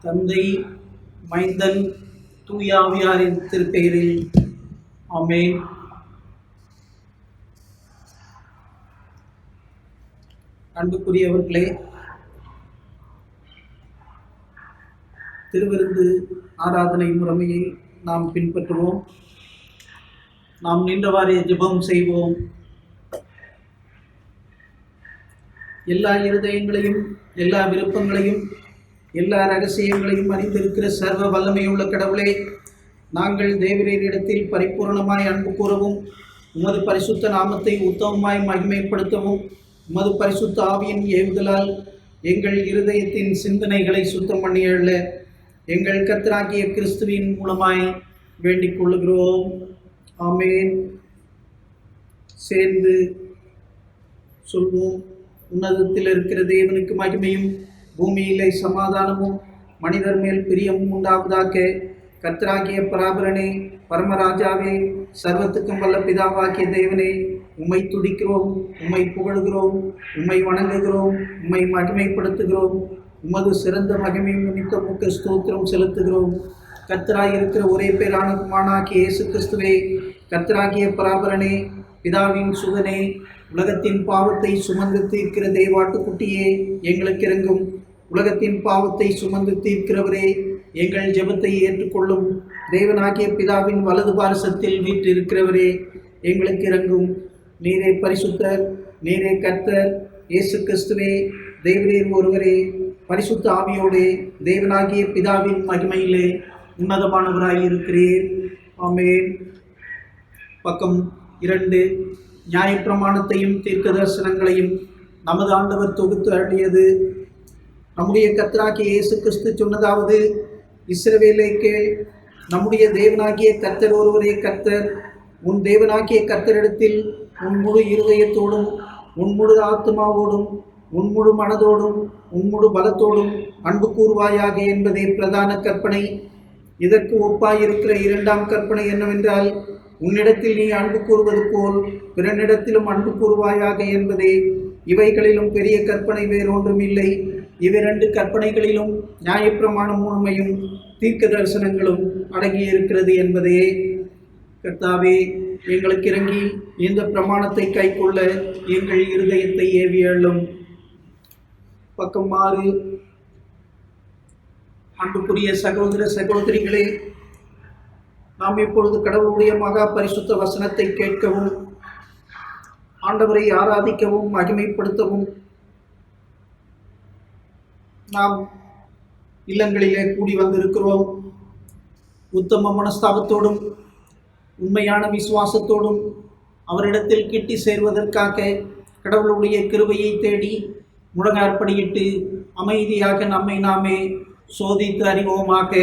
தந்தை, மைந்தன், தூயாவியாரின் திருப்பெயரில் ஆமென். அன்புக்குரியவர்களே, திருவிருந்து ஆராதனை முறைமையை நாம் பின்பற்றுவோம். நாம் நின்றவாறே ஜெபம் செய்வோம். எல்லா இருதயங்களையும், எல்லா விருப்பங்களையும், எல்லா ரகசியங்களையும் அறிந்திருக்கிற சர்வ வல்லமையுள்ள கடவுளே, நாங்கள் தேவரீரிடத்தில் பரிபூர்ணமாய் அன்பு கூறவும், உமது பரிசுத்த நாமத்தை உத்தமமாய் மகிமைப்படுத்தவும், உமது பரிசுத்த ஆவியின் ஏவுதலால் எங்கள் இருதயத்தின் சிந்தனைகளை சுத்தம் பண்ணியள்ள எங்கள் கர்த்தராகிய கிறிஸ்துவின் மூலமாய் வேண்டிக் கொள்ளுகிறோம். ஆமென். சேர்ந்து சொல்வோம். உன்னதத்தில் இருக்கிற தேவனுக்கு மகிமையும், பூமியிலே சமாதானமும், மனிதர் மேல் பிரியமும் உண்டாவதாக. கர்த்தராகிய பராபரனே, பரமராஜாவே, சர்வத்துக்கும் வல்ல பிதாவாகிய தேவனே, உம்மை துதிக்கிறோம், உம்மை புகழுகிறோம், உம்மை வணங்குகிறோம், உம்மை மகிமைப்படுத்துகிறோம். உமது சிறந்த மகிமை நிமித்த உமக்கு ஸ்தோத்திரம் செலுத்துகிறோம். கர்த்தராயிருக்கிற ஒரே பேரான குமாரனாகிய இயேசு கிறிஸ்துவே, கர்த்தராகிய பராபரனே, பிதாவின் சுதனே, உலகத்தின் பாவத்தை சுமந்து தீர்க்கிற தேவாட்டுக்குட்டியே, எங்களுக்கு இறங்கும். உலகத்தின் பாவத்தை சுமந்து தீர்க்கிறவரே, எங்கள் ஜெபத்தை ஏற்றுக்கொள்ளும். தேவனாகிய பிதாவின் வலது பாரசத்தில் வீற்றிருக்கிறவரே, எங்களுக்கு இறங்கும். நீரே பரிசுத்தர், நீரே கர்த்தர். இயேசு கிறிஸ்துவே, தேவரீர் ஒருவரே, பரிசுத்த ஆவியோடே, தேவனாகிய பிதாவின் மகிமையிலே உன்னதமானவராயிருக்கிறீர். ஆமென். பக்கம் 2. நியாயப்பிரமாணத்தையும் தீர்க்க தரிசனங்களையும் நமது ஆண்டவர் தொகுத்து அருளியது. நம்முடைய கர்த்தராகிய இயேசு கிறிஸ்து சொன்னதாவது: இஸ்ரவேலே கேள், நம்முடைய தேவனாகிய கர்த்தர் ஒருவரே கர்த்தர். உன் தேவனாகிய கர்த்தரிடத்தில் உன் முழு இருதயத்தோடும், உன் முழு ஆத்மாவோடும், உன் முழு மனதோடும், உன் முழு பலத்தோடும் அன்பு கூறுவாயாக என்பதே பிரதான கற்பனை. இதற்கு ஒப்பாயிருக்கிற 2ஆம் கற்பனை என்னவென்றால், உன்னிடத்தில் நீ அன்பு கூறுவது போல் பிறனிடத்திலும் அன்பு கூறுவாயாக என்பதே. இவைகளிலும் பெரிய கற்பனை வேறொன்றும் இல்லை. இவ்விரண்டு கற்பனைகளிலும் நியாயப்பிரமாணம் முழுமையும் தீர்க்க தரிசனங்களும் அடங்கியிருக்கிறது என்பதே. கர்த்தாவே, எங்களுக்கு இறங்கி இந்த பிரமாணத்தை கைக்கொள்ள எங்கள் இருதயத்தை ஏவியள்ளும். பக்கம் 6. அன்புக்குரிய சகோதர சகோதரிகளே, நாம் இப்பொழுது கடவுளுடைய மகா பரிசுத்த வசனத்தை கேட்கவும், ஆண்டவரை ஆராதிக்கவும், மகிமைப்படுத்தவும் நாம் இல்லங்களிலே கூடி வந்திருக்கிறோம். உத்தம மனஸ்தாபத்தோடும் உண்மையான விசுவாசத்தோடும் அவரிடத்தில் கிட்டி சேர்வதற்காக கடவுளுடைய கிருபையை தேடி முழங்காற்படியிட்டு அமைதியாக நம்மை நாமே சோதித்து அறிவோமாக.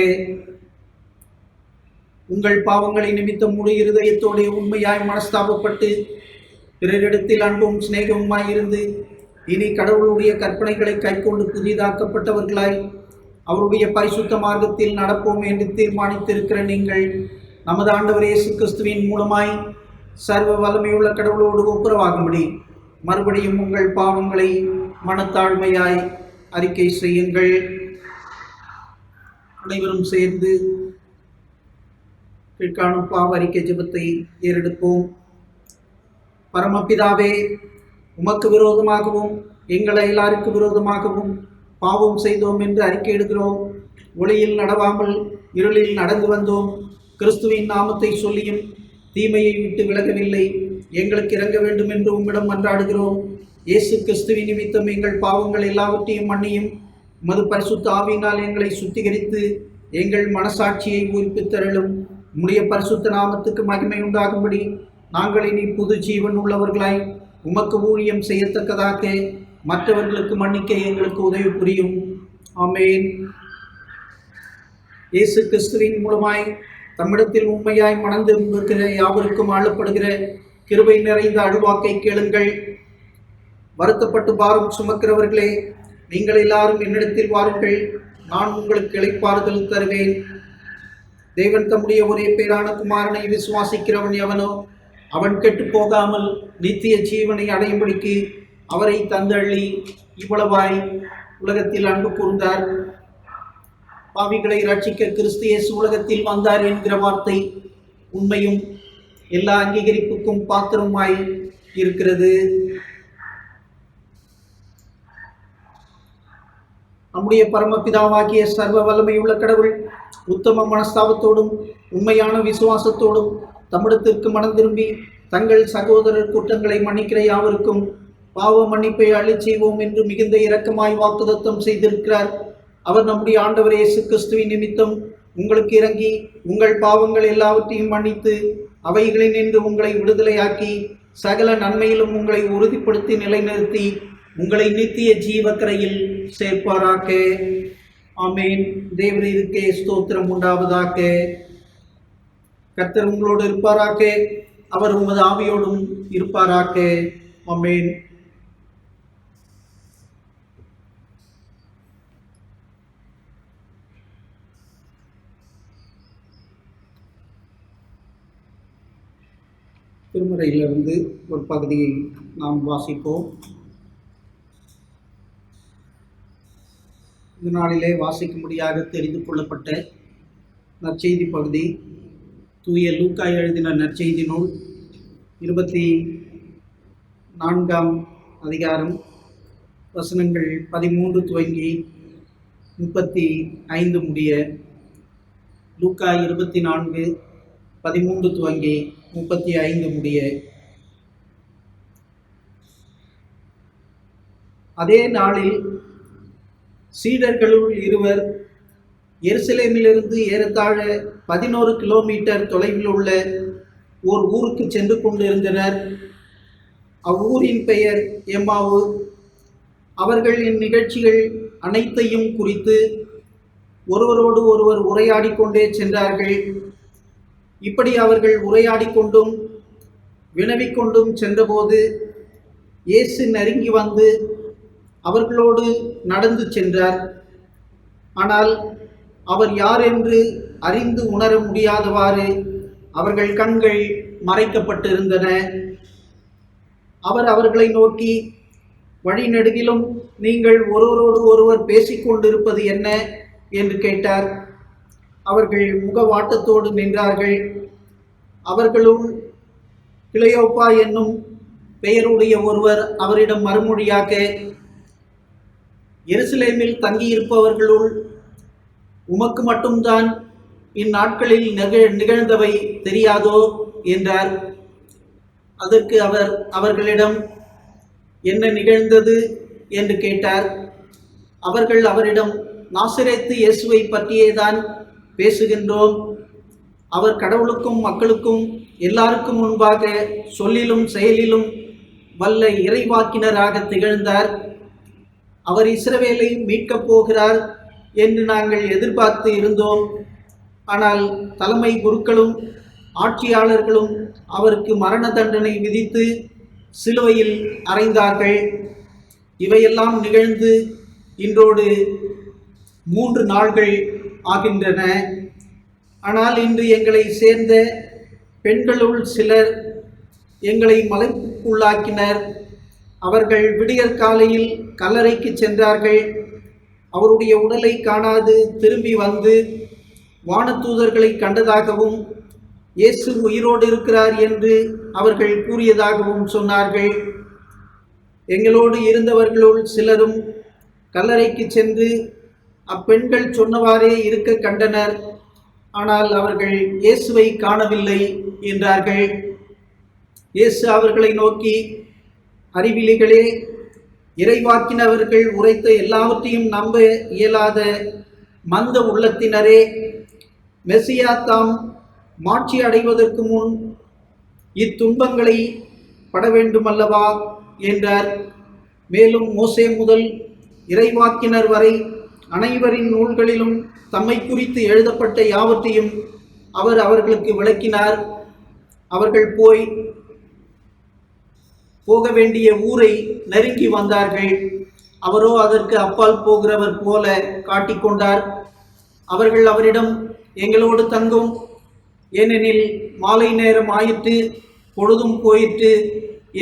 உங்கள் பாவங்களை நிமித்தம் முழு இருதயத்தோடு உண்மையாய் மனஸ்தாபப்பட்டு பிறரிடத்தில் அன்பும் சிநேகமுமாயிருந்து இனி கடவுளுடைய கற்பனைகளை கைக்கொண்டு புதிதாக்கப்பட்டவர்களாய் அவருடைய பரிசுத்த மார்க்கத்தில் நடப்போம் என்று தீர்மானித்திருக்கிற நீங்கள், நமது ஆண்டவர் இயேசு கிறிஸ்துவின் மூலமாய் சர்வ வல்லமையுள்ள கடவுளோடு ஒப்புரவாகும்படி மறுபடியும் உங்கள் பாவங்களை மனத்தாழ்மையாய் அறிக்கை செய்யுங்கள். அனைவரும் சேர்ந்து கீழ்காணும் பாவ அறிக்கை ஜெபத்தை ஏறெடுப்போம். பரமபிதாவே, உமக்கு விரோதமாகவும் எங்கள் எல்லாருக்கு விரோதமாகவும் பாவம் செய்தோம் என்று அறிக்கையிடுகிறோம். ஒளியில் நடவாமல் இருளில் நடந்து வந்தோம். கிறிஸ்துவின் நாமத்தை சொல்லியும் தீமையை விட்டு விலகவில்லை. எங்களுக்கு இறங்க வேண்டும் என்று உம்மிடம் மன்றாடுகிறோம். இயேசு கிறிஸ்துவின் நிமித்தம் எங்கள் பாவங்கள் எல்லாவற்றையும் மன்னியும். உமது பரிசுத்த ஆவியினால் எங்களை சுத்திகரித்து எங்கள் மனசாட்சியை உயிர்ப்பித்தருளும். உம்முடைய பரிசுத்த நாமத்துக்கு மகிமை உண்டாகும்படி நாங்கள் இனி புது ஜீவன் உள்ளவர்களாய் உமக்கு ஊழியம் செய்யத்தக்கதாக மற்றவர்களுக்கு மன்னிக்க எங்களுக்கு உதவி புரியும். ஆமென். இயேசு கிறிஸ்துவின் மூலமாய் தம்மிடத்தில் உண்மையாய் மணந்திருக்கிற யாவருக்கும் ஆளப்படுகிற கிருபை நிறைந்த அழுவாக்கை கேளுங்கள். வருத்தப்பட்டு பாரம் சுமக்கிறவர்களே, நீங்கள் எல்லாரும் என்னிடத்தில் வாருங்கள், நான் உங்களுக்கு இளைப்பாறுதல் தருவேன். தேவன் தம்முடைய ஒரே பேரான குமாரனை விசுவாசிக்கிறவன் எவனோ அவன் கெட்டு போகாமல் நித்திய ஜீவனை அடையும்படிக்கு அவரை தந்தள்ளி இவ்வளவாய் உலகத்தில் அன்பு கூர்ந்தார். பாவிகளை ரட்சிக்க கிறிஸ்து இயேசு உலகத்தில் வந்தார் என்கிற வார்த்தை உண்மையும் எல்லா அங்கீகரிப்புக்கும் பாத்திரமாய் இருக்கிறது. நம்முடைய பரமபிதாவாகிய சர்வ வல்லமையுள்ள கடவுள் உத்தம மனஸ்தாபத்தோடும் உண்மையான விசுவாசத்தோடும் தமிழத்திற்கு மனம் திரும்பி தங்கள் சகோதரர் குற்றங்களை மன்னிக்கிற யாவருக்கும் பாவ மன்னிப்பை அளிச் செய்வோம் என்று மிகுந்த இரக்கமாய் வாக்குதத்தம் செய்திருக்கிறார். அவர் நம்முடைய ஆண்டவர் இயேசு கிறிஸ்துவின் நிமித்தம் உங்களுக்கு இறங்கி உங்கள் பாவங்கள் எல்லாவற்றையும் மன்னித்து அவைகளில் நின்று உங்களை விடுதலையாக்கி சகல நன்மையிலும் உங்களை உறுதிப்படுத்தி நிலைநிறுத்தி உங்களை நித்திய ஜீவக்கரையில் சேர்ப்பாராக. ஆமேன். தேவரீருக்கே ஸ்தோத்திரம் உண்டாவதாக. கர்த்தர் உங்களோடு இருப்பாராக. அவர் உமது ஆவியோடும் இருப்பாராக. ஆமேன். திருமறையிலிருந்து ஒரு பகுதியை நாம் வாசிப்போம். இந்த நாளிலே வாசிக்கும்படியாக தெரிந்து கொள்ளப்பட்ட நற்செய்தி பகுதி தூய லூக்கா எழுதின நற்செய்தி நூல் 24ஆம் அதிகாரம் வசனங்கள் 13 துவங்கி 35 முடிய. லூக்கா 24 13 துவங்கி 35 முடிய. அதே நாளில் சீடர்களுள் இருவர் எருசலேமிலிருந்து ஏறத்தாழ 11 கிலோமீட்டர் தொலைவில் உள்ள ஓர் ஊருக்கு சென்று கொண்டிருந்தனர். அவ்வூரின் பெயர் எம்மாவு. அவர்கள் இந்நிகழ்ச்சிகள் அனைத்தையும் குறித்து ஒருவரோடு ஒருவர் உரையாடி கொண்டே சென்றார்கள். இப்படி அவர்கள் உரையாடி கொண்டும் வினவிக்கொண்டும் சென்றபோது இயேசு நெருங்கி வந்து அவர்களோடு நடந்து சென்றார். ஆனால் அவர் யார் என்று அறிந்து உணர முடியாதவாறு அவர்கள் கண்கள் மறைக்கப்பட்டிருந்தன. அவர் அவர்களை நோக்கி, வழிநெடுகிலும் நீங்கள் ஒருவரோடு ஒருவர் பேசிக்கொண்டிருப்பது என்ன என்று கேட்டார். அவர்கள் முகவாட்டத்தோடு நின்றார்கள். அவர்களுள் கிளையோப்பா என்னும் பெயருடைய ஒருவர் அவரிடம் மறுமொழியாக, எருசலேமில் தங்கியிருப்பவர்களுள் உமக்கு மட்டும்தான் இந்நாட்களில் நிகழ்ந்தவை தெரியாதோ என்றார். அதற்கு அவர் அவர்களிடம், என்ன நிகழ்ந்தது என்று கேட்டார். அவர்கள் அவரிடம், நாசரேத்து இயேசுவை பற்றியேதான் பேசுகின்றோம். அவர் கடவுளுக்கும் மக்களுக்கும் எல்லாருக்கும் முன்பாக சொல்லிலும் செயலிலும் வல்ல இறைவாக்கினராக திகழ்ந்தார். அவர் இஸ்ரவேலை மீட்கப் போகிறார் என்று நாங்கள் எதிர்பார்த்து இருந்தோம். ஆனால் தலைமை குருக்களும் ஆட்சியாளர்களும் அவருக்கு மரண தண்டனை விதித்து சிலுவையில் அறைந்தார்கள். இவையெல்லாம் நிகழ்ந்து இன்றோடு 3 நாள்கள் ஆகின்றன. ஆனால் இன்று எங்களை சேர்ந்த பெண்களுள் சிலர் எங்களை மலைப்புக்குள்ளாக்கினர். அவர்கள் விடியற் காலையில் கல்லறைக்கு சென்றார்கள். அவருடைய உடலை காணாது திரும்பி வந்து வானதூதர்களை கண்டதாகவும் இயேசு உயிரோடு இருக்கிறார் என்று அவர்கள் கூறியதாகவும் சொன்னார்கள். எங்களோடு இருந்தவர்களுள் சிலரும் கல்லறைக்கு சென்று அப்பெண்கள் சொன்னவாறே இருக்க கண்டனர். ஆனால் அவர்கள் இயேசுவை காணவில்லை என்றார்கள். இயேசு அவர்களை நோக்கி, அறிவிலிகளே, இறைவாக்கினவர்கள் உரைத்த எல்லாவற்றையும் நம்ப இயலாத மந்த உள்ளத்தினரே, மெசியா தாம் மாட்சி அடைவதற்கு முன் இத்துன்பங்களை பட வேண்டுமல்லவா என்றார். மேலும் மோசே முதல் இறைவாக்கினர் வரை அனைவரின் நூல்களிலும் தம்மை குறித்து எழுதப்பட்ட யாவற்றையும் அவர் அவர்களுக்கு விளக்கினார். அவர்கள் போக வேண்டிய ஊரை நெருங்கி வந்தார்கள். அவரோ அதற்கு அப்பால் போகிறவர் போல காட்டிக்கொண்டார். அவர்கள் அவரிடம், எங்களோடு தங்கும், ஏனெனில் மாலை நேரம் ஆயிற்று, பொழுதும் போயிற்று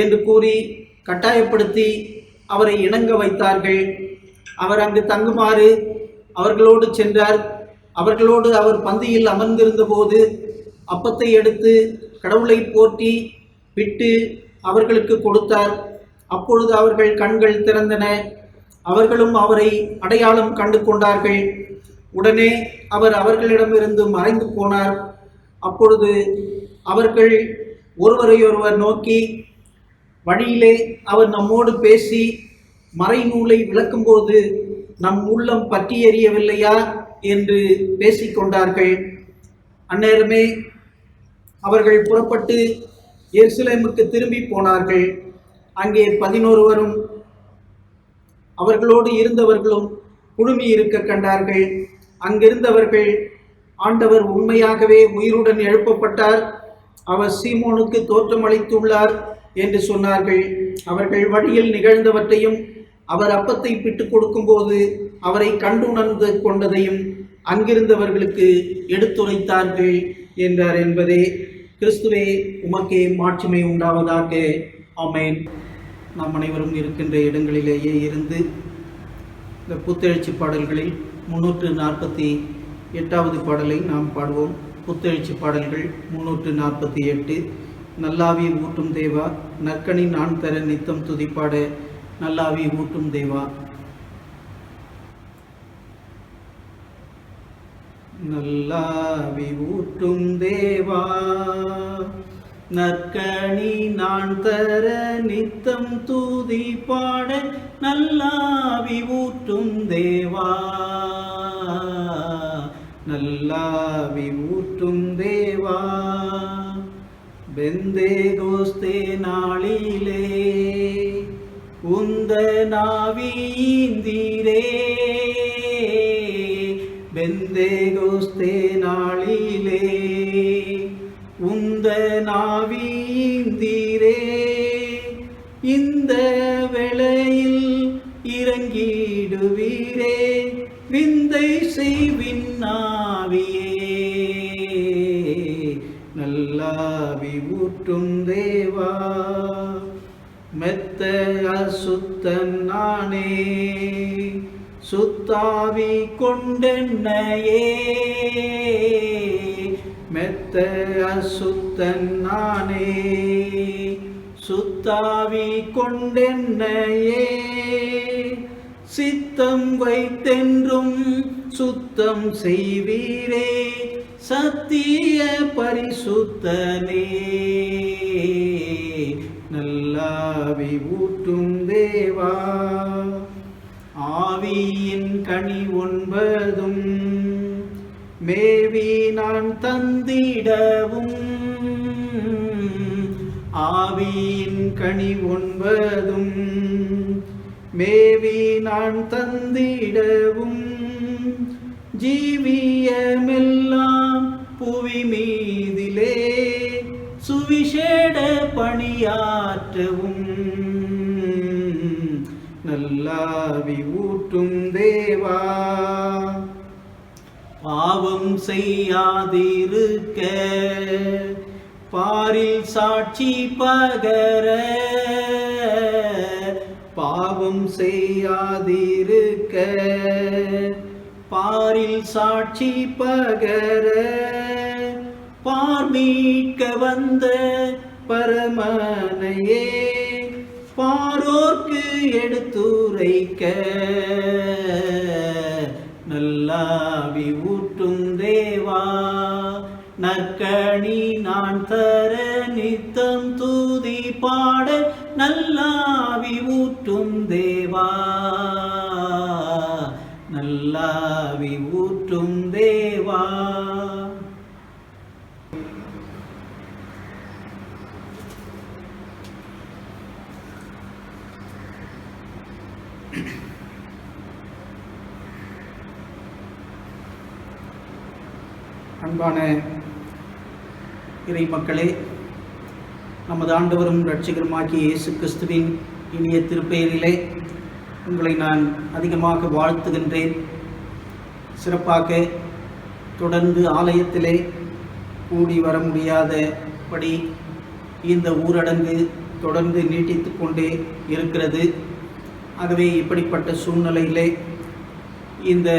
என்று கூறி கட்டாயப்படுத்தி அவரை இணங்க வைத்தார்கள். அவர் அங்கு தங்குமாறு அவர்களோடு சென்றார். அவர்களோடு அவர் பந்தியில் அமர்ந்திருந்த போது அப்பத்தை எடுத்து கடவுளை போற்றி விட்டு அவர்களுக்கு கொடுத்தார். அப்பொழுது அவர்கள் கண்கள் திறந்தன. அவர்களும் அவரை அடையாளம் கண்டு கொண்டார்கள். உடனே அவர் அவர்களிடமிருந்து மறைந்து போனார். அப்பொழுது அவர்கள் ஒருவரையொருவர் நோக்கி, வழியிலே அவர் நம்மோடு பேசி மறைநூலை விளக்கும்போது நம் உள்ளம் பற்றி எறியவில்லையா என்று பேசிக்கொண்டார்கள். அந்நேரமே அவர்கள் புறப்பட்டு எருசலேமுக்கு திரும்பி போனார்கள். அங்கே 11 அவர்களோடு இருந்தவர்களும் குழுமி இருக்க கண்டார்கள். அங்கிருந்தவர்கள், ஆண்டவர் உண்மையாகவே உயிருடன் எழுப்பப்பட்டார், அவர் சீமோனுக்கு தோற்றமளித்துள்ளார் என்று சொன்னார்கள். அவர்கள் வழியில் நிகழ்ந்தவற்றையும் அவர் அப்பத்தை பிட்டு கொடுக்கும்போது அவரை கண்டுணர்ந்து கொண்டதையும் அங்கிருந்தவர்களுக்கு எடுத்துரைத்தார்கள் என்றார் என்பதே. கிறிஸ்துவே, உமக்கே மாட்சிமை உண்டாவதாக. ஆமென். நாம் அனைவரும் இருக்கின்ற இடங்களிலேயே இருந்து இந்த புத்தெழுச்சி பாடல்களில் 348வது பாடலை நாம் பாடுவோம். புத்தெழுச்சி பாடல்கள் 348. நல்லாவி ஊட்டும் தேவா, நற்கனி நான் தர நித்தம் துதிப்பாட, நல்லாவி ஊட்டும் தேவா. நல்லாவி ஊட்டும் தேவா, நற்கனி நான் தர நித்தம் துதிப்பாட, நல்லாவி ஊட்டும் தேவா, நல்லாவி ஊட்டும் தேவா. பெந்தேகோஸ்தே நாளிலே உந்தனாவீந்தீரே, பெந்தேகோஸ்தே நாளிலே உந்தனாவீந்தீரே. இந்த வேளையில் இறங்கிடுவீரே, விந்தை செய்வின்னாவியே, நல்லாவி ஊட்டும் தேவா. மெத்த அசுத்தன் நானே, சுத்தாவி கொண்டென்னையே, மெத்த அசுத்தன் நானே, சுத்தாவி கொண்டென்னையே. சித்தம் வைத்தென்றும் சுத்தம் செய்வீரே, சத்திய பரிசுத்தனே, நல்லாவி ஊட்டும் தேவா. ஆவியின் கனி 9 மேவி நான் தந்திடவும், ஆவியின் கனி 9 மேவி நான் தந்திடவும், ஜீவியமெல்லாம் புவி மீதிலே சுவிசேட பணியாற்றவும், நல்லாவி ஊட்டும் தேவா. பாவம் செய்யாதிருக்க பாரில் சாட்சி பகர, பாவம் செய்யாதிருக்க பாரில் சாட்சி பகர, பார்மீட்க வந்த பரமனையே, பாரோர்க்கு எடுத்துரைக்க, நல்லாவி ஊட்டும் தேவா. நற்கனி நான் தர நித்தம் தூதி பாட, நல்லாவி ஊட்டும் தேவா, நல்லாவி ஊட்டும் தேவா. அன்பான இறை மக்களே, நமது ஆண்டவரும் இரட்சகருமாகிய இயேசு கிறிஸ்துவின் இனிய திருப்பெயரிலே உங்களை நான் அதிகமாக வாழ்த்துகின்றேன். சிறப்பாக தொடர்ந்து ஆலயத்திலே கூடி வர முடியாதபடி இந்த ஊரடங்கு தொடர்ந்து நீட்டித்து கொண்டே இருக்கிறது. ஆகவே இப்படிப்பட்ட சூழ்நிலையிலே இந்த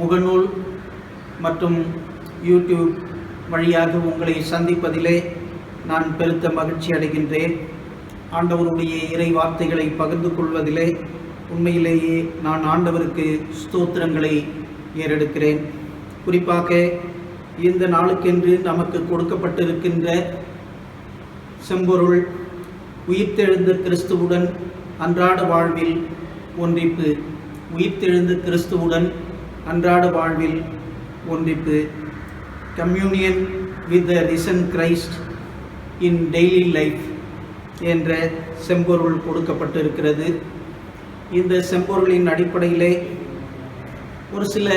முகநூல் மற்றும் யூடியூப் வழியாக உங்களை சந்திப்பதிலே நான் பெருத்த மகிழ்ச்சி அடைகின்றேன். ஆண்டவருடைய இறை வார்த்தைகளை பகிர்ந்து கொள்வதிலே உண்மையிலேயே நான் ஆண்டவருக்கு ஸ்தோத்திரங்களை ஏறெடுக்கிறேன். குறிப்பாக இந்த நாளுக்கென்று நமக்கு கொடுக்கப்பட்டிருக்கின்ற செம்பொருள் உயிர்த்தெழுந்த கிறிஸ்துவுடன் அன்றாட வாழ்வில் ஒன்றிப்பு. உயிர்த்தெழுந்த கிறிஸ்துவுடன் அன்றாட வாழ்வில் ஒன்றிப்பு. Communion with the risen Christ in daily life என்ற செம்பொருள் கொடுக்கப்பட்டிருக்கிறது. இந்த செம்பொருளின் அடிப்படையிலே ஒரு சில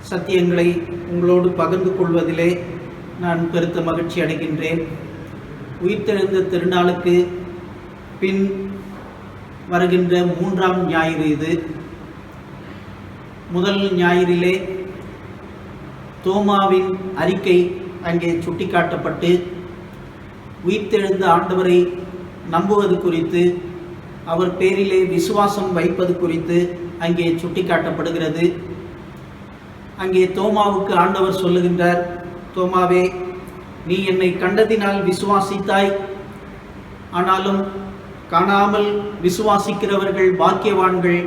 சத்தியங்களை உங்களோடு பகிர்ந்து கொள்வதிலே நான் பெருத்த மகிழ்ச்சி அடைகின்றேன். உயிர்த்தெழுந்த திருநாளுக்கு பின் வருகின்ற 3ஆம் ஞாயிறு இது. முதல் ஞாயிறிலே தோமாவின் அறிக்கை அங்கே சுட்டிக்காட்டப்பட்டு உயிர்த்தெழுந்த ஆண்டவரை நம்புவது குறித்து, அவர் பேரிலே விசுவாசம் வைப்பது குறித்து அங்கே சுட்டிக்காட்டப்படுகிறது. அங்கே தோமாவுக்கு ஆண்டவர் சொல்லுகின்றார், தோமாவே, நீ என்னை கண்டதினால் விசுவாசித்தாய், ஆனாலும் காணாமல் விசுவாசிக்கிறவர்கள் பாக்கியவான்கள்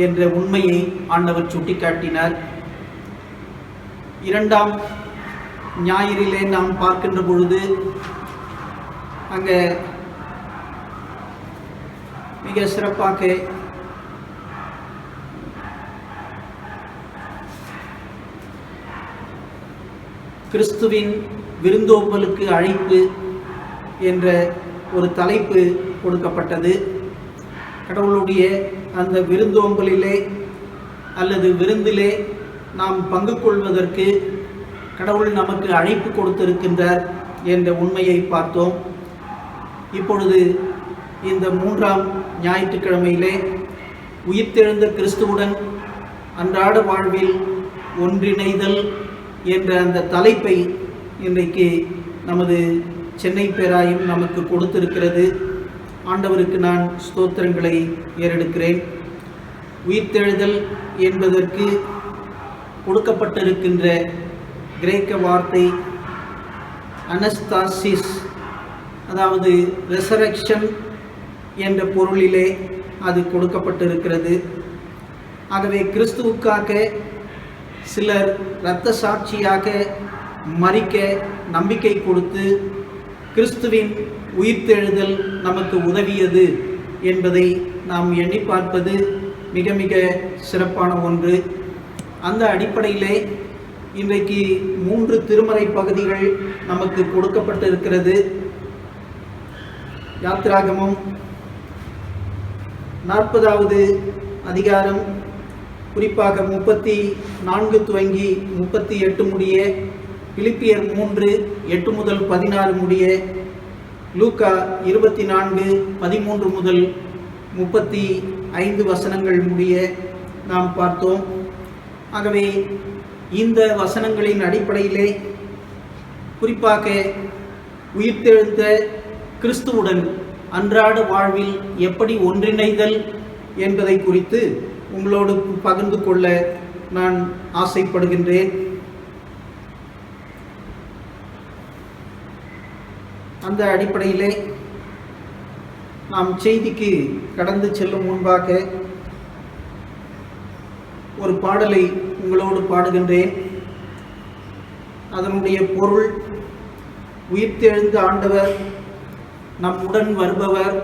என்ற உண்மையை ஆண்டவர் சுட்டிக்காட்டினார். 2ஆம் ஞாயிறிலே நாம் பார்க்கின்ற பொழுது அங்கே மிக சிறப்பாக கிறிஸ்துவின் விருந்தோம்பலுக்கு அழைப்பு என்ற ஒரு தலைப்பு கொடுக்கப்பட்டது. கடவுளுடைய அந்த விருந்தோம்பலிலே அல்லது விருந்திலே நாம் பங்கு கொள்வதற்கு கடவுள் நமக்கு அழைப்பு கொடுத்திருக்கின்றார் என்ற உண்மையை பார்த்தோம். இப்பொழுது இந்த 3ஆம் ஞாயிற்றுக்கிழமையிலே உயிர்த்தெழுந்த கிறிஸ்துவுடன் அன்றாட வாழ்வில் ஒன்றிணைதல் என்ற அந்த தலைப்பை இன்றைக்கு நமது சென்னை பேராயம் நமக்கு கொடுத்திருக்கிறது. ஆண்டவருக்கு நான் ஸ்தோத்திரங்களை ஏறெடுக்கிறேன். உயிர்த்தெழுதல் என்பதற்கு கொடுக்கப்பட்டிருக்கின்ற கிரேக்க வார்த்தை அனஸ்தாசிஸ், அதாவது ரெசரக்ஷன் என்ற பொருளிலே அது கொடுக்கப்பட்டிருக்கிறது. ஆகவே கிறிஸ்துவுக்காக சிலர் இரத்த சாட்சியாக மரிக்க நம்பிக்கை கொடுத்து கிறிஸ்துவின் உயிர்த்தெழுதல் நமக்கு உதவியது என்பதை நாம் எண்ணி பார்ப்பது மிக மிக சிறப்பான ஒன்று. அந்த அடிப்படையிலே இன்றைக்கு 3 திருமறை பகுதிகள் நமக்கு கொடுக்கப்பட்டிருக்கிறது. யாத்திராகமம் 40வது அதிகாரம், குறிப்பாக 34 துவங்கி 38 முடிய, பிலிப்பியர் 3 8 முதல் 16 முடிய, லூக்கா 24 13 முதல் 35 வசனங்கள் முடிய நாம் பார்த்தோம். ஆகவே இந்த வசனங்களின் அடிப்படையிலே குறிப்பாக உயிர்த்தெழுந்த கிறிஸ்துவுடன் அன்றாட வாழ்வில் எப்படி ஒன்றிணைதல் என்பதை குறித்து உங்களோடு பகிர்ந்து கொள்ள நான் ஆசைப்படுகின்றேன். அந்த அடிப்படையிலே நாம் செய்திக்கு கடந்து செல்லும் முன்பாக ஒரு பாடலை உங்களோடு பாடுகின்றேன். அதனுடைய பொருள், உயிர்த்தெழுந்த ஆண்டவர் நம்முடன் வருபவர்,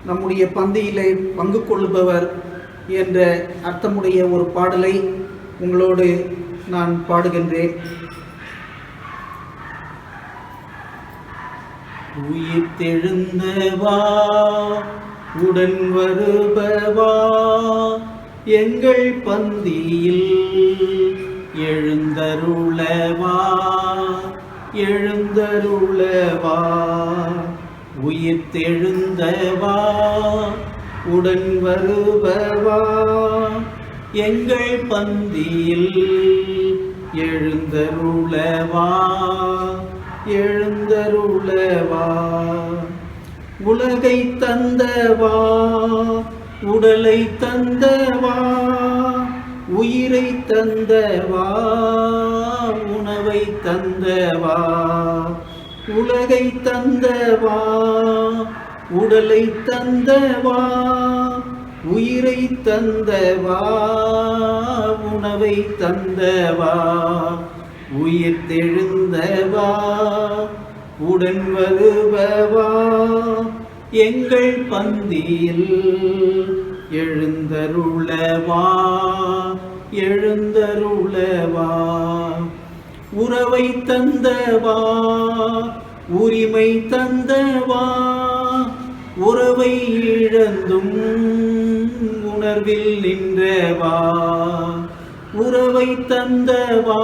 நம்முடைய பந்தியிலே பங்கு கொள்பவர் என்ற அர்த்தமுடைய ஒரு பாடலை உங்களோடு நான் பாடுகின்றேன். உயிர்த்தெழுந்தவா, உடன் வருபவா, எங்கள் பந்தியில் எழுந்தருளவா, எழுந்தருளவா. உயிர்த்தெழுந்தவா, உடன் வருபவா, எங்கள் பந்தியில் எழுந்தருளவா, எழுந்தருளவா. உலகை தந்தவா, உடலை தந்தவா, உயிரை தந்தவா, உணவை தந்தவா, உலகை தந்தவா, உடலை தந்தவா, உயிரை தந்தவா, உணவை தந்தவா, உயிர் தெழுந்தவா, உடன் வருபவா, எங்கள் பந்தியில் எழுந்தருளவா, எழுந்தருளவா, உறவை தந்தவா, உரிமை தந்தவா, உறவை இழந்தும் உணர்வில் நின்றவா, உறவை தந்தவா,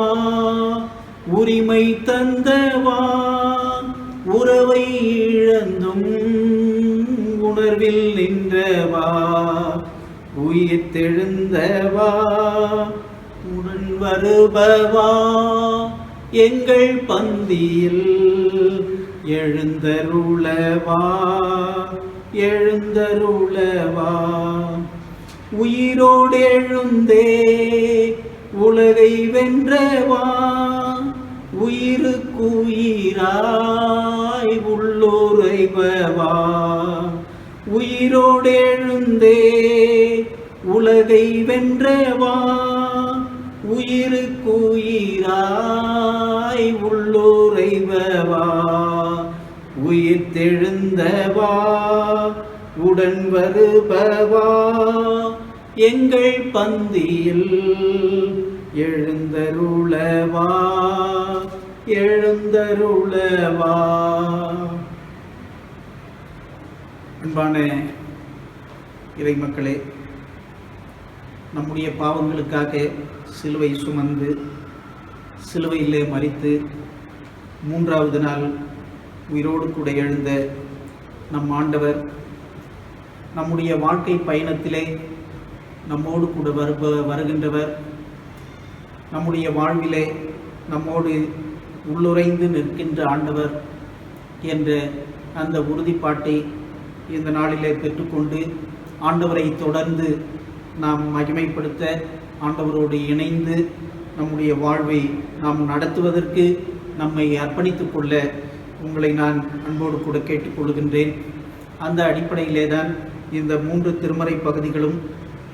உரிமை தந்தவா, உறவை இழந்தும் உணர்வில் நின்றவா, உயிர் தெழுந்தவா, உடன் வருபவா, எங்கள் பந்தியில் எழுந்தருளவா, எழுந்தருளவா, உயிரோடு எழுந்தே உலகை வென்றவா, உயிருக்குயிராய் உள்ளுரைபவா, உயிரோடு எழுந்தே உலகை வென்றவா, உயிருக்குயிராய் உள்ளுரைபவா, உயிர் தெழுந்தவா, உடன் வருபவா, எங்கள் பந்தியில் எழுந்தருளவா, எழுந்தருளவா. அன்பான இறை மக்களே, நம்முடைய பாவங்களுக்காக சிலுவை சுமந்து சிலுவையிலே மரித்து 3வது நாள் உயிரோடு கூட எழுந்த நம் ஆண்டவர் நம்முடைய வாழ்க்கை பயணத்திலே நம்மோடு கூட வருகின்றவர், நம்முடைய வாழ்விலே நம்மோடு உள்ளுரைந்து நிற்கின்ற ஆண்டவர் என்ற அந்த உறுதிப்பாட்டை இந்த நாளிலே பெற்றுக்கொண்டு ஆண்டவரை தொடர்ந்து நாம் மகிமைப்படுத்த, ஆண்டவரோடு இணைந்து நம்முடைய வாழ்வை நாம் நடத்துவதற்கு நம்மை அர்ப்பணித்து கொள்ள உங்களை நான் அன்போடு கூட கேட்டுக்கொள்கின்றேன். அந்த அடிப்படையிலே தான் இந்த 3 திருமறை பகுதிகளும்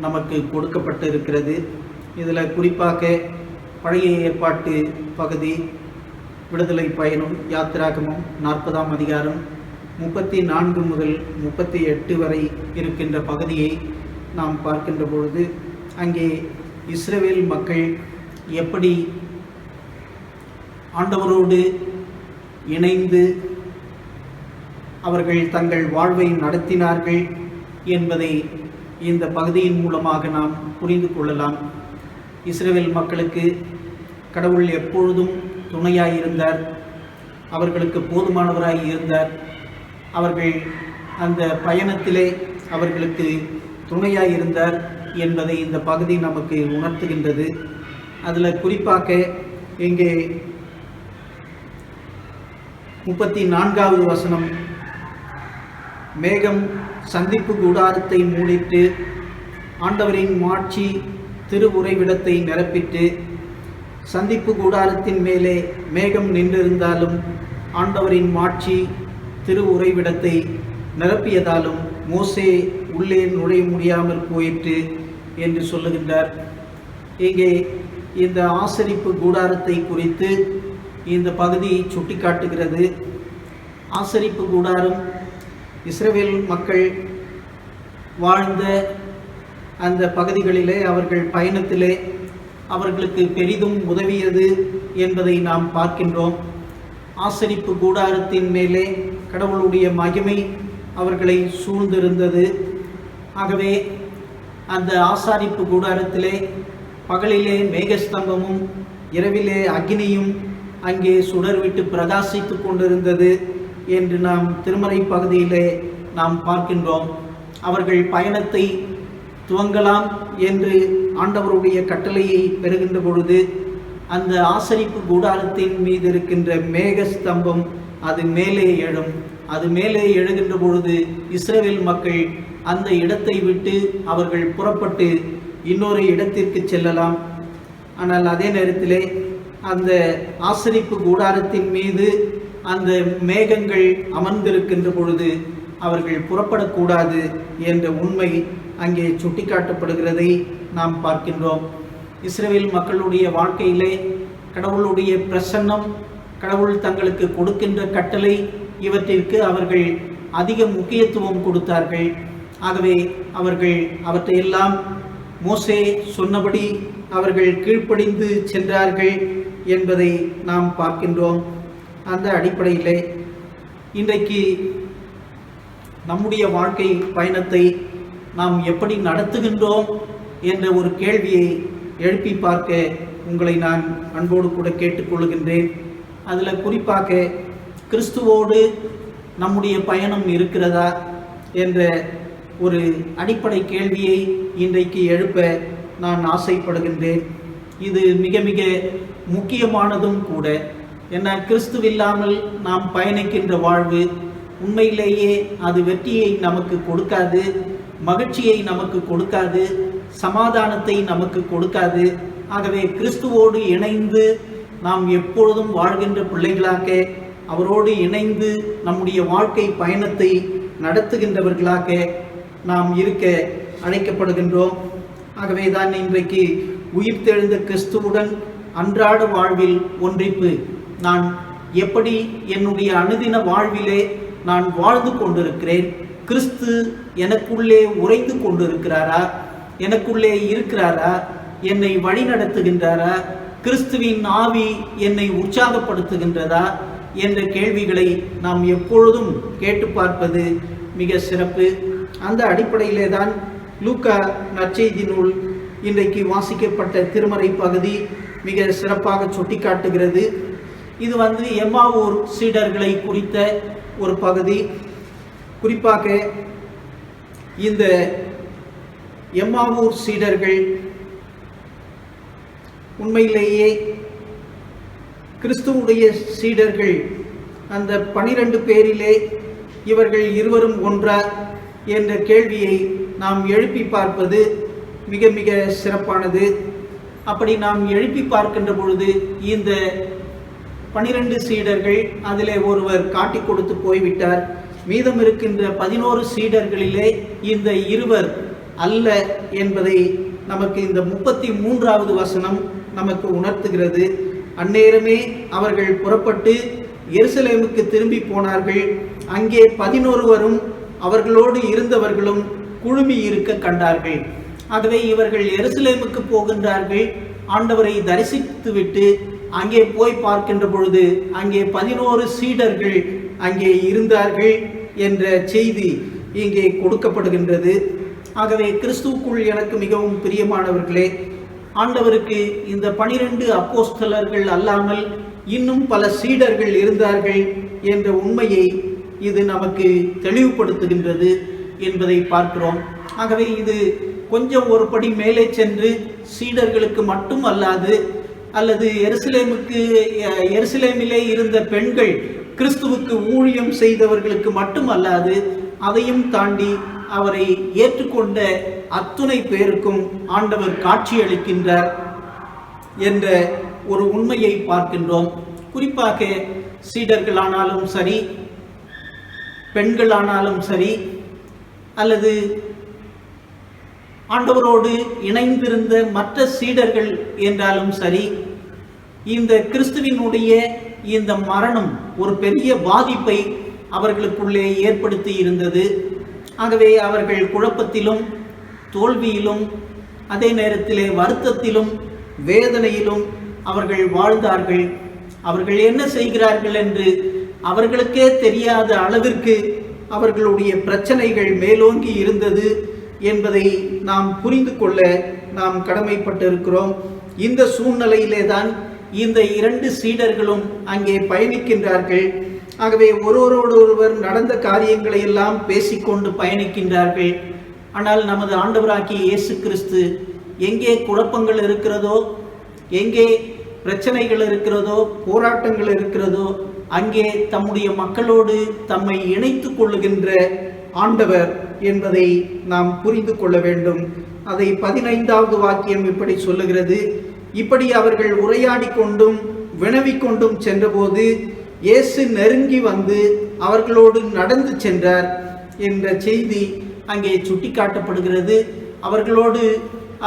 நமக்கு கொடுக்கப்பட்டு இருக்கிறது. இதில் குறிப்பாக பழைய ஏற்பாட்டு பகுதி விடுதலை பயணம் யாத்திராகமம் 40ஆம் அதிகாரம் 34 முதல் 38 வரை இருக்கின்ற பகுதியை நாம் பார்க்கின்ற பொழுது, அங்கே இஸ்ரவேல் மக்கள் எப்படி ஆண்டவரோடு இணைந்து அவர்கள் தங்கள் வாழ்வை நடத்தினார்கள் என்பதை இந்த பகுதியின் மூலமாக நாம் புரிந்து கொள்ளலாம். இஸ்ரவேல் மக்களுக்கு கடவுள் எப்பொழுதும் துணையாயிருந்தார், அவர்களுக்கு போதுமானவராய் இருந்தார். அவர்கள் அந்த பயணத்திலே அவர்களுக்கு துணையாயிருந்தார் என்பதை இந்த பகுதி நமக்கு உணர்த்துகின்றது. அதில் குறிப்பாக இங்கே 34வது வசனம், மேகம் சந்திப்பு கூடாரத்தை மூடிட்டு ஆண்டவரின் மாட்சி திருவுறைவிடத்தை நிரப்பிட்டு, சந்திப்பு கூடாரத்தின் மேலே மேகம் நின்றிருந்தாலும் ஆண்டவரின் மாட்சி திருவுறைவிடத்தை நிரப்பியதாலும் மோசே உள்ளே நுழைய முடியாமல் போயிற்று என்று சொல்லுகின்றார். இங்கே இந்த ஆசரிப்பு கூடாரத்தை குறித்து இந்த பகுதி சுட்டிக்காட்டுகிறது. ஆசரிப்பு கூடாரம் இஸ்ரவேல் மக்கள் வாழ்ந்த அந்த பகுதிகளிலே, அவர்கள் பயணத்திலே அவர்களுக்கு பெரிதும் உதவியது என்பதை நாம் பார்க்கின்றோம். ஆசரிப்பு கூடாரத்தின் மேலே கடவுளுடைய மகிமை அவர்களை சூழ்ந்திருந்தது. ஆகவே அந்த ஆசாரிப்பு கூடாரத்திலே பகலிலே மேகஸ்தம்பமும் இரவிலே அக்னியும் அங்கே சுடர்விட்டு பிரகாசித்து கொண்டிருந்தது என்று நாம் திருமறை பகுதியிலே நாம் பார்க்கின்றோம். அவர்கள் பயணத்தை துவங்கலாம் என்று ஆண்டவருடைய கட்டளையை பெறுகின்ற பொழுது அந்த ஆசரிப்பு கூடாரத்தின் மீது இருக்கின்ற மேகஸ்தம்பம் அது மேலே எழும். அது மேலே எழுகின்ற பொழுது இஸ்ரவேல் மக்கள் அந்த இடத்தை விட்டு அவர்கள் புறப்பட்டு இன்னொரு இடத்திற்கு செல்லலாம். ஆனால் அதே நேரத்திலே அந்த ஆசரிப்பு கூடாரத்தின் மீது அந்த மேகங்கள் அமர்ந்திருக்கின்ற பொழுது அவர்கள் புறப்படக்கூடாது என்ற உண்மை அங்கே சுட்டிக்காட்டப்படுகிறதை நாம் பார்க்கின்றோம். இஸ்ரவேல் மக்களுடைய வாழ்க்கையிலே கடவுளுடைய பிரசன்னம், கடவுள் தங்களுக்கு கொடுக்கின்ற கட்டளை, இவற்றிற்கு அவர்கள் அதிக முக்கியத்துவம் கொடுத்தார்கள். ஆகவே அவர்கள் அவற்றையெல்லாம் மோசே சொன்னபடி அவர்கள் கீழ்ப்படிந்து சென்றார்கள் என்பதை நாம் பார்க்கின்றோம். அந்த அடிப்படையிலே இன்றைக்கு நம்முடைய வாழ்க்கை பயணத்தை நாம் எப்படி நடத்துகின்றோம் என்ற ஒரு கேள்வியை எழுப்பி பார்க்க உங்களை நான் அன்போடு கூட கேட்டுக்கொள்கின்றேன். அதில் குறிப்பாக கிறிஸ்துவோடு நம்முடைய பயணம் இருக்கிறதா என்ற ஒரு அடிப்படை கேள்வியை இன்றைக்கு எழுப்ப நான் ஆசைப்படுகின்றேன். இது மிக மிக முக்கியமானதும் கூட. ஏன்னா கிறிஸ்துவில்லாமல் நாம் பயணிக்கின்ற வாழ்வு உண்மையிலேயே அது வெற்றியை நமக்கு கொடுக்காது, மகிழ்ச்சியை நமக்கு கொடுக்காது, சமாதானத்தை நமக்கு கொடுக்காது. ஆகவே கிறிஸ்துவோடு இணைந்து நாம் எப்பொழுதும் வாழ்கின்ற பிள்ளைகளாக, அவரோடு இணைந்து நம்முடைய வாழ்க்கை பயணத்தை நடத்துகின்றவர்களாக நாம் இருக்க அழைக்கப்படுகின்றோம். ஆகவே தான் இன்றைக்கு உயிர்த்தெழுந்த கிறிஸ்துவுடன் அன்றாட வாழ்வில் ஒன்றிப்பு, நான் எப்படி என்னுடைய அனுதின வாழ்விலே நான் வாழ்ந்து கொண்டிருக்கிறேன், கிறிஸ்து எனக்குள்ளே உறைந்து கொண்டிருக்கிறாரா, எனக்குள்ளே இருக்கிறாரா, என்னை வழி நடத்துகின்றாரா, கிறிஸ்துவின் ஆவி என்னை உற்சாகப்படுத்துகின்றதா என்ற கேள்விகளை நாம் எப்பொழுதும் கேட்டு பார்ப்பது மிக சிறப்பு. அந்த அடிப்படையிலே தான் லூக்கா நற்செய்தி நூல் இன்றைக்கு வாசிக்கப்பட்ட திருமறை பகுதி மிக சிறப்பாக சுட்டிக்காட்டுகிறது. இது எம்மாவூர் சீடர்களை குறித்த ஒரு பகுதி. குறிப்பாக இந்த எம்மாவூர் சீடர்கள் உண்மையிலேயே கிறிஸ்துவுடைய சீடர்கள். அந்த 12 பேரிலே இவர்கள் இருவரும் ஒன்றா என்ற கேள்வியை நாம் எழுப்பி பார்ப்பது மிக மிக சிறப்பானது. அப்படி நாம் எழுப்பி பார்க்கின்ற பொழுது இந்த 12 சீடர்கள், அதிலே ஒருவர் காட்டி கொடுத்து போய்விட்டார். மீதம் இருக்கின்ற 11 சீடர்களிலே இந்த இருவர் அல்ல என்பதை நமக்கு இந்த 33வது வசனம் நமக்கு உணர்த்துகிறது. அந்நேரமே அவர்கள் புறப்பட்டு எருசலேமுக்கு திரும்பி போனார்கள். அங்கே 11வரும் அவர்களோடு இருந்தவர்களும் குழுமி இருக்க கண்டார்கள். ஆகவே இவர்கள் எருசலேமுக்கு போகின்றார்கள். ஆண்டவரை தரிசித்துவிட்டு அங்கே போய் பார்க்கின்ற பொழுது அங்கே 11 சீடர்கள் அங்கே இருந்தார்கள் என்ற செய்தி இங்கே கொடுக்கப்படுகின்றது. ஆகவே கிறிஸ்துவுக்குள் எனக்கு மிகவும் பிரியமானவர்களே, ஆண்டவருக்கு இந்த 12 அப்போஸ்தலர்கள் அல்லாமல் இன்னும் பல சீடர்கள் இருந்தார்கள் என்ற உண்மையை இது நமக்கு தெளிவுபடுத்துகின்றது என்பதை பார்க்கிறோம். ஆகவே இது கொஞ்சம் ஒரு படி மேலே சென்று சீடர்களுக்கு மட்டும் அல்லாது, அல்லது எருசலேமிலே இருந்த பெண்கள் கிறிஸ்துவுக்கு ஊழியம் செய்தவர்களுக்கு மட்டும் அல்லாது, அதையும் தாண்டி அவரை ஏற்றுக்கொண்ட அத்துணை பேருக்கும் ஆண்டவர் காட்சியளிக்கின்றார் என்ற ஒரு உண்மையை பார்க்கின்றோம். குறிப்பாக சீடர்களானாலும் சரி, பெண்களானாலும் சரி, அல்லது ஆண்டவரோடு இணைந்திருந்த மற்ற சீடர்கள் என்றாலும் சரி, இந்த கிறிஸ்துவினுடைய இந்த மரணம் ஒரு பெரிய பாதிப்பை அவர்களுக்குள்ளே ஏற்படுத்தி இருந்தது. ஆகவே அவர்கள் குழப்பத்திலும் தோல்வியிலும் அதே நேரத்திலே வருத்தத்திலும் வேதனையிலும் அவர்கள் வாழ்ந்தார்கள். அவர்கள் என்ன செய்கிறார்கள் என்று அவர்களுக்கே தெரியாத அளவிற்கு அவர்களுடைய பிரச்சனைகள் மேலோங்கி இருந்தது என்பதை நாம் புரிந்து கொள்ள நாம் கடமைப்பட்டிருக்கிறோம். இந்த சூழ்நிலையிலே தான் இந்த 2 சீடர்களும் அங்கே பயணிக்கின்றார்கள். ஆகவே ஒருவரோடொருவர் நடந்த காரியங்களை எல்லாம் பேசிக்கொண்டு பயணிக்கின்றார்கள். ஆனால் நமது ஆண்டவராகிய இயேசு கிறிஸ்து எங்கே குழப்பங்கள் இருக்கிறதோ, எங்கே பிரச்சனைகள் இருக்கிறதோ, போராட்டங்கள் இருக்கிறதோ, அங்கே தம்முடைய மக்களோடு தம்மை இணைத்து கொள்ளுகின்ற ஆண்டவர் என்பதை நாம் புரிந்து கொள்ள வேண்டும். அதை 15வது வாக்கியம் இப்படி சொல்லுகிறது: இப்படி அவர்கள் உரையாடி கொண்டும் வினவிக்கொண்டும் சென்றபோது இயேசு நெருங்கி வந்து அவர்களோடு நடந்து சென்றார் என்ற செய்தி அங்கே சுட்டிக்காட்டப்படுகிறது. அவர்களோடு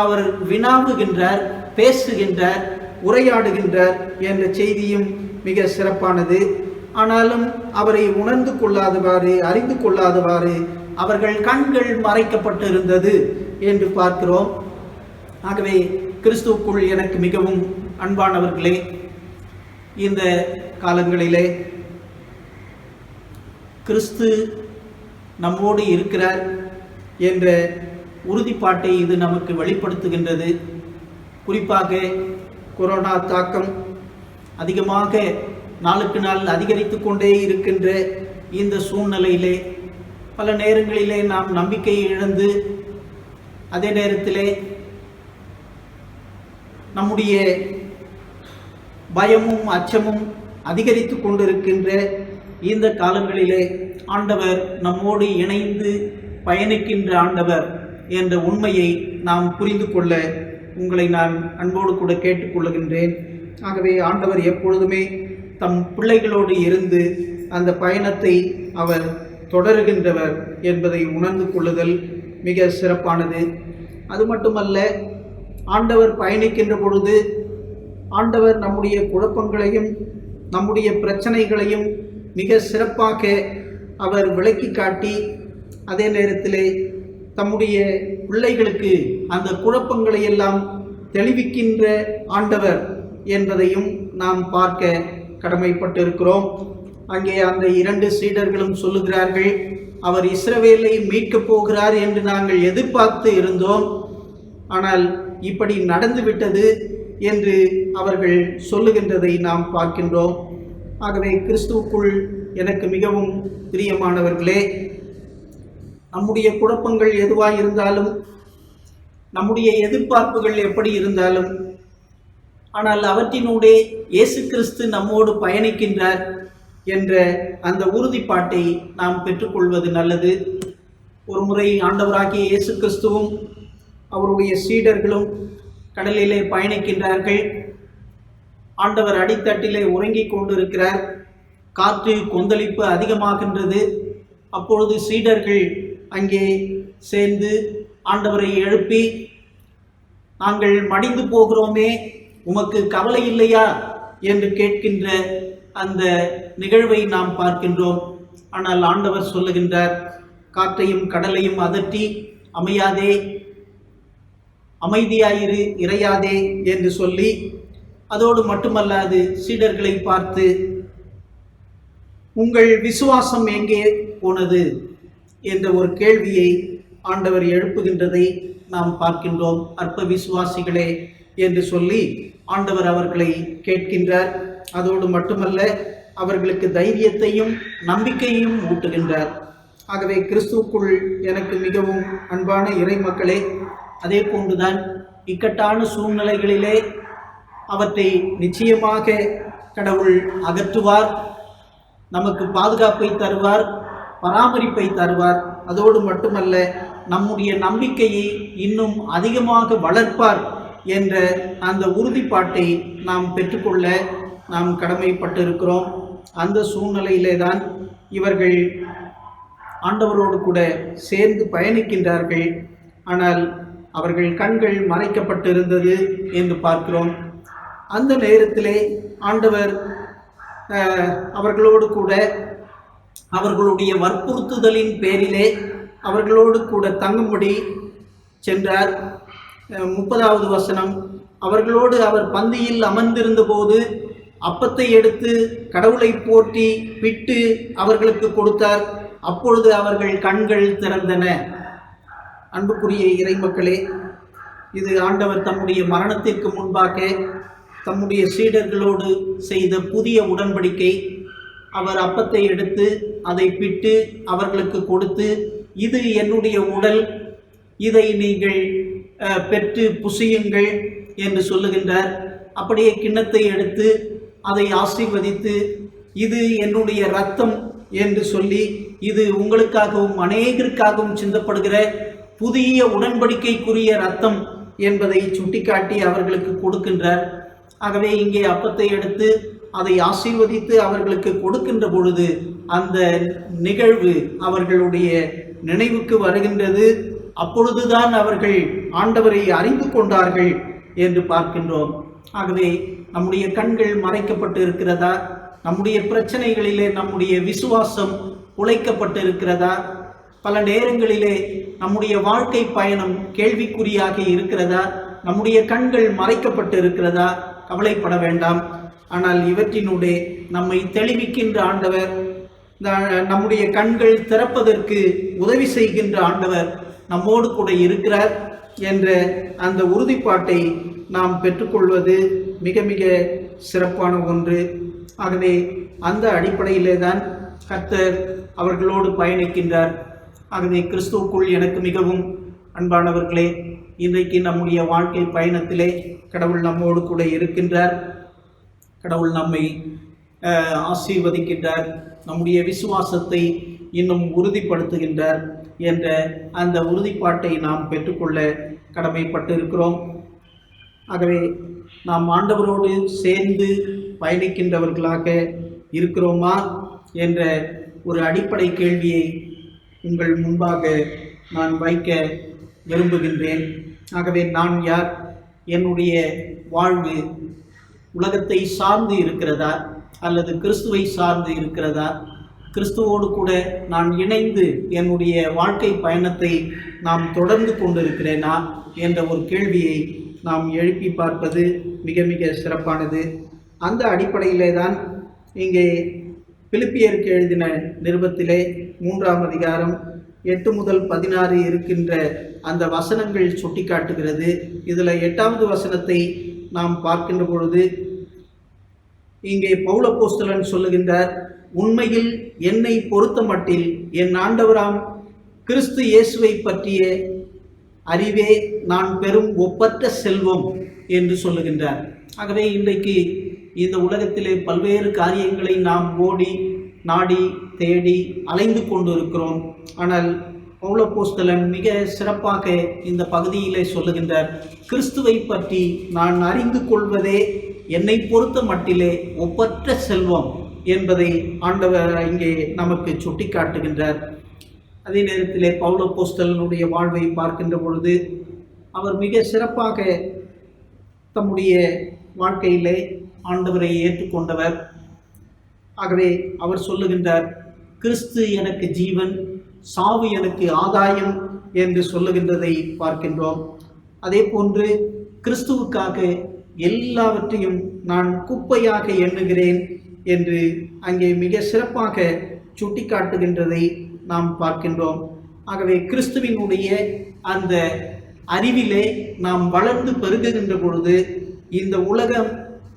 அவர் வினாவுகின்றார், பேசுகின்றார், உரையாடுகின்றார் என்ற செய்தியும் மிக சிறப்பானது. ஆனாலும் அவரை உணர்ந்து கொள்ளாதவாறு, அறிந்து கொள்ளாதவாறு அவர்கள் கண்கள் மறைக்கப்பட்டிருந்தது என்று பார்க்கிறோம். ஆகவே கிறிஸ்துவுக்குள் எனக்கு மிகவும் அன்பானவர்களே, இந்த காலங்களிலே கிறிஸ்து நம்மோடு இருக்கிறார் என்ற உறுதிப்பாட்டை இது நமக்கு வெளிப்படுத்துகின்றது. குறிப்பாக கொரோனா தாக்கம் அதிகமாக நாளுக்கு நாள் அதிகரித்து கொண்டே இருக்கின்ற இந்த சூழ்நிலையிலே பல நேரங்களிலே நாம் நம்பிக்கையை இழந்து, அதே நேரத்திலே நம்முடைய பயமும் அச்சமும் அதிகரித்து கொண்டிருக்கின்ற இந்த காலங்களிலே ஆண்டவர் நம்மோடு இணைந்து பயணிக்கின்ற ஆண்டவர் என்ற உண்மையை நாம் புரிந்து கொள்ள உங்களை நான் அன்போடு கூட கேட்டுக்கொள்ளுகின்றேன். ஆகவே ஆண்டவர் எப்பொழுதுமே தம் பிள்ளைகளோடு இருந்து அந்த பயணத்தை அவர் தொடருகின்றவர் என்பதை உணர்ந்து கொள்ளுதல் மிக சிறப்பானது. அது மட்டுமல்ல, ஆண்டவர் பயணிக்கின்ற பொழுது ஆண்டவர் நம்முடைய குழப்பங்களையும் நம்முடைய பிரச்சனைகளையும் மிக சிறப்பாக அவர் விளக்கி காட்டி, அதே நேரத்திலே தம்முடைய பிள்ளைகளுக்கு அந்த குழப்பங்களை எல்லாம் தெளிவிக்கின்ற ஆண்டவர் என்பதையும் நாம் பார்க்க கடமைப்பட்டிருக்கிறோம். அங்கே அந்த 2 சீடர்களும் சொல்லுகிறார்கள், அவர் இஸ்ரவேலை மீட்கப் போகிறார் என்று நாங்கள் எதிர்பார்த்து இருந்தோம், ஆனால் இப்படி நடந்துவிட்டது என்று அவர்கள் சொல்லுகின்றதை நாம் பார்க்கின்றோம். ஆகவே கிறிஸ்துவுக்குள் எனக்கு மிகவும் பிரியமானவர்களே, நம்முடைய குழப்பங்கள் எதுவாக இருந்தாலும், நம்முடைய எதிர்பார்ப்புகள் எப்படி இருந்தாலும், ஆனால் அவற்றினூடே இயேசு கிறிஸ்து நம்மோடு பயணிக்கின்றார் என்ற அந்த உறுதிப்பாட்டை நாம் பெற்றுக்கொள்வது நல்லது. ஒரு முறை ஆண்டவராகிய இயேசு கிறிஸ்துவும் அவருடைய சீடர்களும் கடலிலே பயணிக்கின்றார்கள். ஆண்டவர் அடித்தட்டிலே உறங்கிக் கொண்டிருக்கிறார். காற்று கொந்தளிப்பு அதிகமாகின்றது. அப்பொழுது சீடர்கள் அங்கே சேர்ந்து ஆண்டவரை எழுப்பி, நாங்கள் மடிந்து போகிறோமே, உமக்கு கவலை இல்லையா என்று கேட்கின்ற அந்த நிகழ்வை நாம் பார்க்கின்றோம். ஆனால் ஆண்டவர் சொல்லுகின்றார், காற்றையும் கடலையும் அதட்டி, அமையாதே, அமைதியாயிரு, இறையாதே என்று சொல்லி, அதோடு மட்டுமல்லாது சீடர்களை பார்த்து, உங்கள் விசுவாசம் எங்கே போனது என்ற ஒரு கேள்வியை ஆண்டவர் எழுப்புகின்றதை நாம் பார்க்கின்றோம். அற்ப விசுவாசிகளே என்று சொல்லி ஆண்டவர் அவர்களை கேட்கின்றார். அதோடு மட்டுமல்ல, அவர்களுக்கு தைரியத்தையும் நம்பிக்கையையும் ஊட்டுகின்றார். ஆகவே கிறிஸ்துவுக்குள் எனக்கு மிகவும் அன்பான இறை மக்களே, அதே போன்றுதான் இக்கட்டான சூழ்நிலைகளிலே அவற்றை நிச்சயமாக கடவுள் அகற்றுவார், நமக்கு பாதுகாப்பை தருவார், பராமரிப்பை தருவார். அதோடு மட்டுமல்ல, நம்முடைய நம்பிக்கையை இன்னும் அதிகமாக வளர்ப்பார் என்ற அந்த உறுதிப்பாட்டை நாம் பெற்றுக்கொள்ள நாம் கடமைப்பட்டிருக்கிறோம். அந்த சூழ்நிலையிலே தான் இவர்கள் ஆண்டவரோடு கூட சேர்ந்து பயணிக்கின்றார்கள். ஆனால் அவர்கள் கண்கள் மறைக்கப்பட்டிருந்தது என்று பார்க்கிறோம். அந்த நேரத்திலே ஆண்டவர் அவர்களோடு கூட அவர்களுடைய வற்புறுத்துதலின் பேரிலே அவர்களோடு கூட தங்கும்படி சென்றார். 30வது வசனம், அவர்களோடு அவர் பந்தியில் அமர்ந்திருந்த போது அப்பத்தை எடுத்து கடவுளை போற்றி பிட்டு அவர்களுக்கு கொடுத்தார். அப்பொழுது அவர்கள் கண்கள் திறந்தன. அன்புக்குரிய இறைமக்களே, இது ஆண்டவர் தம்முடைய மரணத்திற்கு முன்பாக தம்முடைய சீடர்களோடு செய்த புதிய உடன்படிக்கை. அவர் அப்பத்தை எடுத்து அதை பிட்டு அவர்களுக்கு கொடுத்து, இது என்னுடைய உடல், இதை நீங்கள் பெற்று புசியுங்கள் என்று சொல்லுகின்றார். அப்படியே கிண்ணத்தை எடுத்து அதை ஆசீர்வதித்து, இது என்னுடைய இரத்தம் என்று சொல்லி இது உங்களுக்காகவும் அநேகருக்காகவும் சிந்தப்படுகிற புதிய உடன்படிக்கைக்குரிய இரத்தம் என்பதை சுட்டிக்காட்டி அவர்களுக்கு கொடுக்கின்றார். ஆகவே இங்கே அப்பத்தை எடுத்து அதை ஆசீர்வதித்து அவர்களுக்கு கொடுக்கின்ற பொழுது அந்த நிகழ்வு அவர்களுடைய நினைவுக்கு வருகின்றது. அப்பொழுதுதான் அவர்கள் ஆண்டவரை அறிந்து கொண்டார்கள் என்று பார்க்கின்றோம். ஆகவே நம்முடைய கண்கள் மறைக்கப்பட்டு இருக்கிறதா? நம்முடைய பிரச்சனைகளிலே நம்முடைய விசுவாசம் உழைக்கப்பட்டு இருக்கிறதா? பல நேரங்களிலே நம்முடைய வாழ்க்கை பயணம் கேள்விக்குறியாக இருக்கிறதா? நம்முடைய கண்கள் மறைக்கப்பட்டு இருக்கிறதா? கவலைப்பட வேண்டாம். ஆனால் இவற்றினுடைய நம்மை தெளிவிக்கின்ற ஆண்டவர், நம்முடைய கண்கள் திறப்பதற்கு உதவி செய்கின்ற ஆண்டவர் நம்மோடு கூட இருக்கிறார் என்ற அந்த உறுதிப்பாட்டை நாம் பெற்றுக்கொள்வது மிக மிக சிறப்பான ஒன்று. ஆகவே அந்த அடிப்படையிலே தான் கர்த்தர் அவர்களோடு பயணிக்கின்றார். ஆகவே கிறிஸ்துவுக்குள் எனக்கு மிகவும் அன்பானவர்களே, இன்றைக்கு நம்முடைய வாழ்க்கை பயணத்திலே கடவுள் நம்மோடு கூட இருக்கின்றார். கடவுள் நம்மை ஆசீர்வதிக்கின்றார், நம்முடைய விசுவாசத்தை இன்னும் உறுதிப்படுத்துகின்றார் என்ற அந்த உறுதிப்பாட்டை நாம் பெற்றுக்கொள்ள கடமைப்பட்டு இருக்கிறோம். ஆகவே நாம் ஆண்டவரோடு சேர்ந்து பயணிக்கின்றவர்களாக இருக்கிறோமா என்ற ஒரு அடிப்படை கேள்வியை உங்கள் முன்பாக நான் வைக்க விரும்புகின்றேன். ஆகவே நான் யார்? என்னுடைய வாழ்வு உலகத்தை சார்ந்து இருக்கிறதா அல்லது கிறிஸ்துவை சார்ந்து இருக்கிறதா? கிறிஸ்துவோடு கூட நான் இணைந்து என்னுடைய வாழ்க்கை பயணத்தை நாம் தொடர்ந்து கொண்டிருக்கிறேனா என்ற ஒரு கேள்வியை நாம் எழுப்பி பார்ப்பது மிக மிக சிறப்பானது. அந்த அடிப்படையிலே தான் இங்கே பிலிப்பியருக்கு எழுதின நிருபத்திலே 3ஆம் அதிகாரம் 8 முதல் 16 இருக்கின்ற அந்த வசனங்கள் சுட்டி காட்டுகிறது. இதில் 8வது வசனத்தை நாம் பார்க்கின்ற பொழுது இங்கே பவுலப்போஸ்தலன் சொல்லுகின்றார், உண்மையில் என்னை பொறுத்த மட்டில் என் ஆண்டவராம் கிறிஸ்து இயேசுவை பற்றிய அறிவே நான் பெரும் ஒப்பற்ற செல்வம் என்று சொல்லுகின்றார். ஆகவே இன்றைக்கு இந்த உலகத்திலே பல்வேறு காரியங்களை நாம் ஓடி நாடி தேடி அலைந்து கொண்டிருக்கிறோம். ஆனால் பவுலப்போஸ்தலன் மிக சிறப்பாக இந்த பகுதியிலே சொல்லுகின்றார், கிறிஸ்துவை பற்றி நான் அறிந்து கொள்வதே என்னை பொறுத்த மட்டிலே ஒப்பற்ற செல்வம் என்பதை ஆண்டவர் இங்கே நமக்கு சுட்டி காட்டுகின்றார். அதே நேரத்திலே பவுலப்போஸ்தலனுடைய வாழ்வை பார்க்கின்ற பொழுது அவர் மிக சிறப்பாக தம்முடைய வாழ்க்கையிலே ஆண்டவரை ஏற்றுக்கொண்டவர். ஆகவே அவர் சொல்லுகின்றார், கிறிஸ்து எனக்கு ஜீவன், சாவு எனக்கு ஆதாயம் என்று சொல்லுகின்றதை பார்க்கின்றோம். அதே போன்று கிறிஸ்துவுக்காக எல்லாவற்றையும் நான் குப்பையாக எண்ணுகிறேன் என்று அங்கே மிக சிறப்பாக சுட்டி காட்டுகின்றதை நாம் பார்க்கின்றோம். ஆகவே கிறிஸ்துவினுடைய அந்த அறிவிலே நாம் வளர்ந்து பெருகுகின்ற பொழுது இந்த உலகம்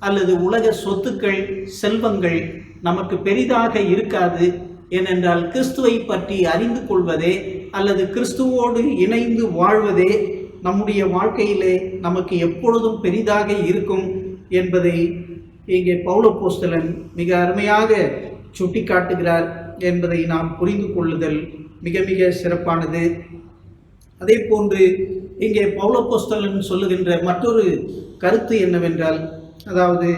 அல்லது உலக சொத்துக்கள் செல்வங்கள் நமக்கு பெரிதாக இருக்காது. ஏனென்றால் கிறிஸ்துவை பற்றி அறிந்து கொள்வதே அல்லது கிறிஸ்துவோடு இணைந்து வாழ்வதே நம்முடைய வாழ்க்கையிலே நமக்கு எப்பொழுதும் பெரிதாக இருக்கும் என்பதை இங்கே பவுலப்போஸ்தலன் மிக அருமையாக சுட்டி காட்டுகிறார் என்பதை நாம் புரிந்து கொள்ளுதல் மிக மிக சிறப்பானது. அதே போன்று இங்கே பவுலப்போஸ்தலன் சொல்லுகின்ற மற்றொரு கருத்து என்னவென்றால், அதாவது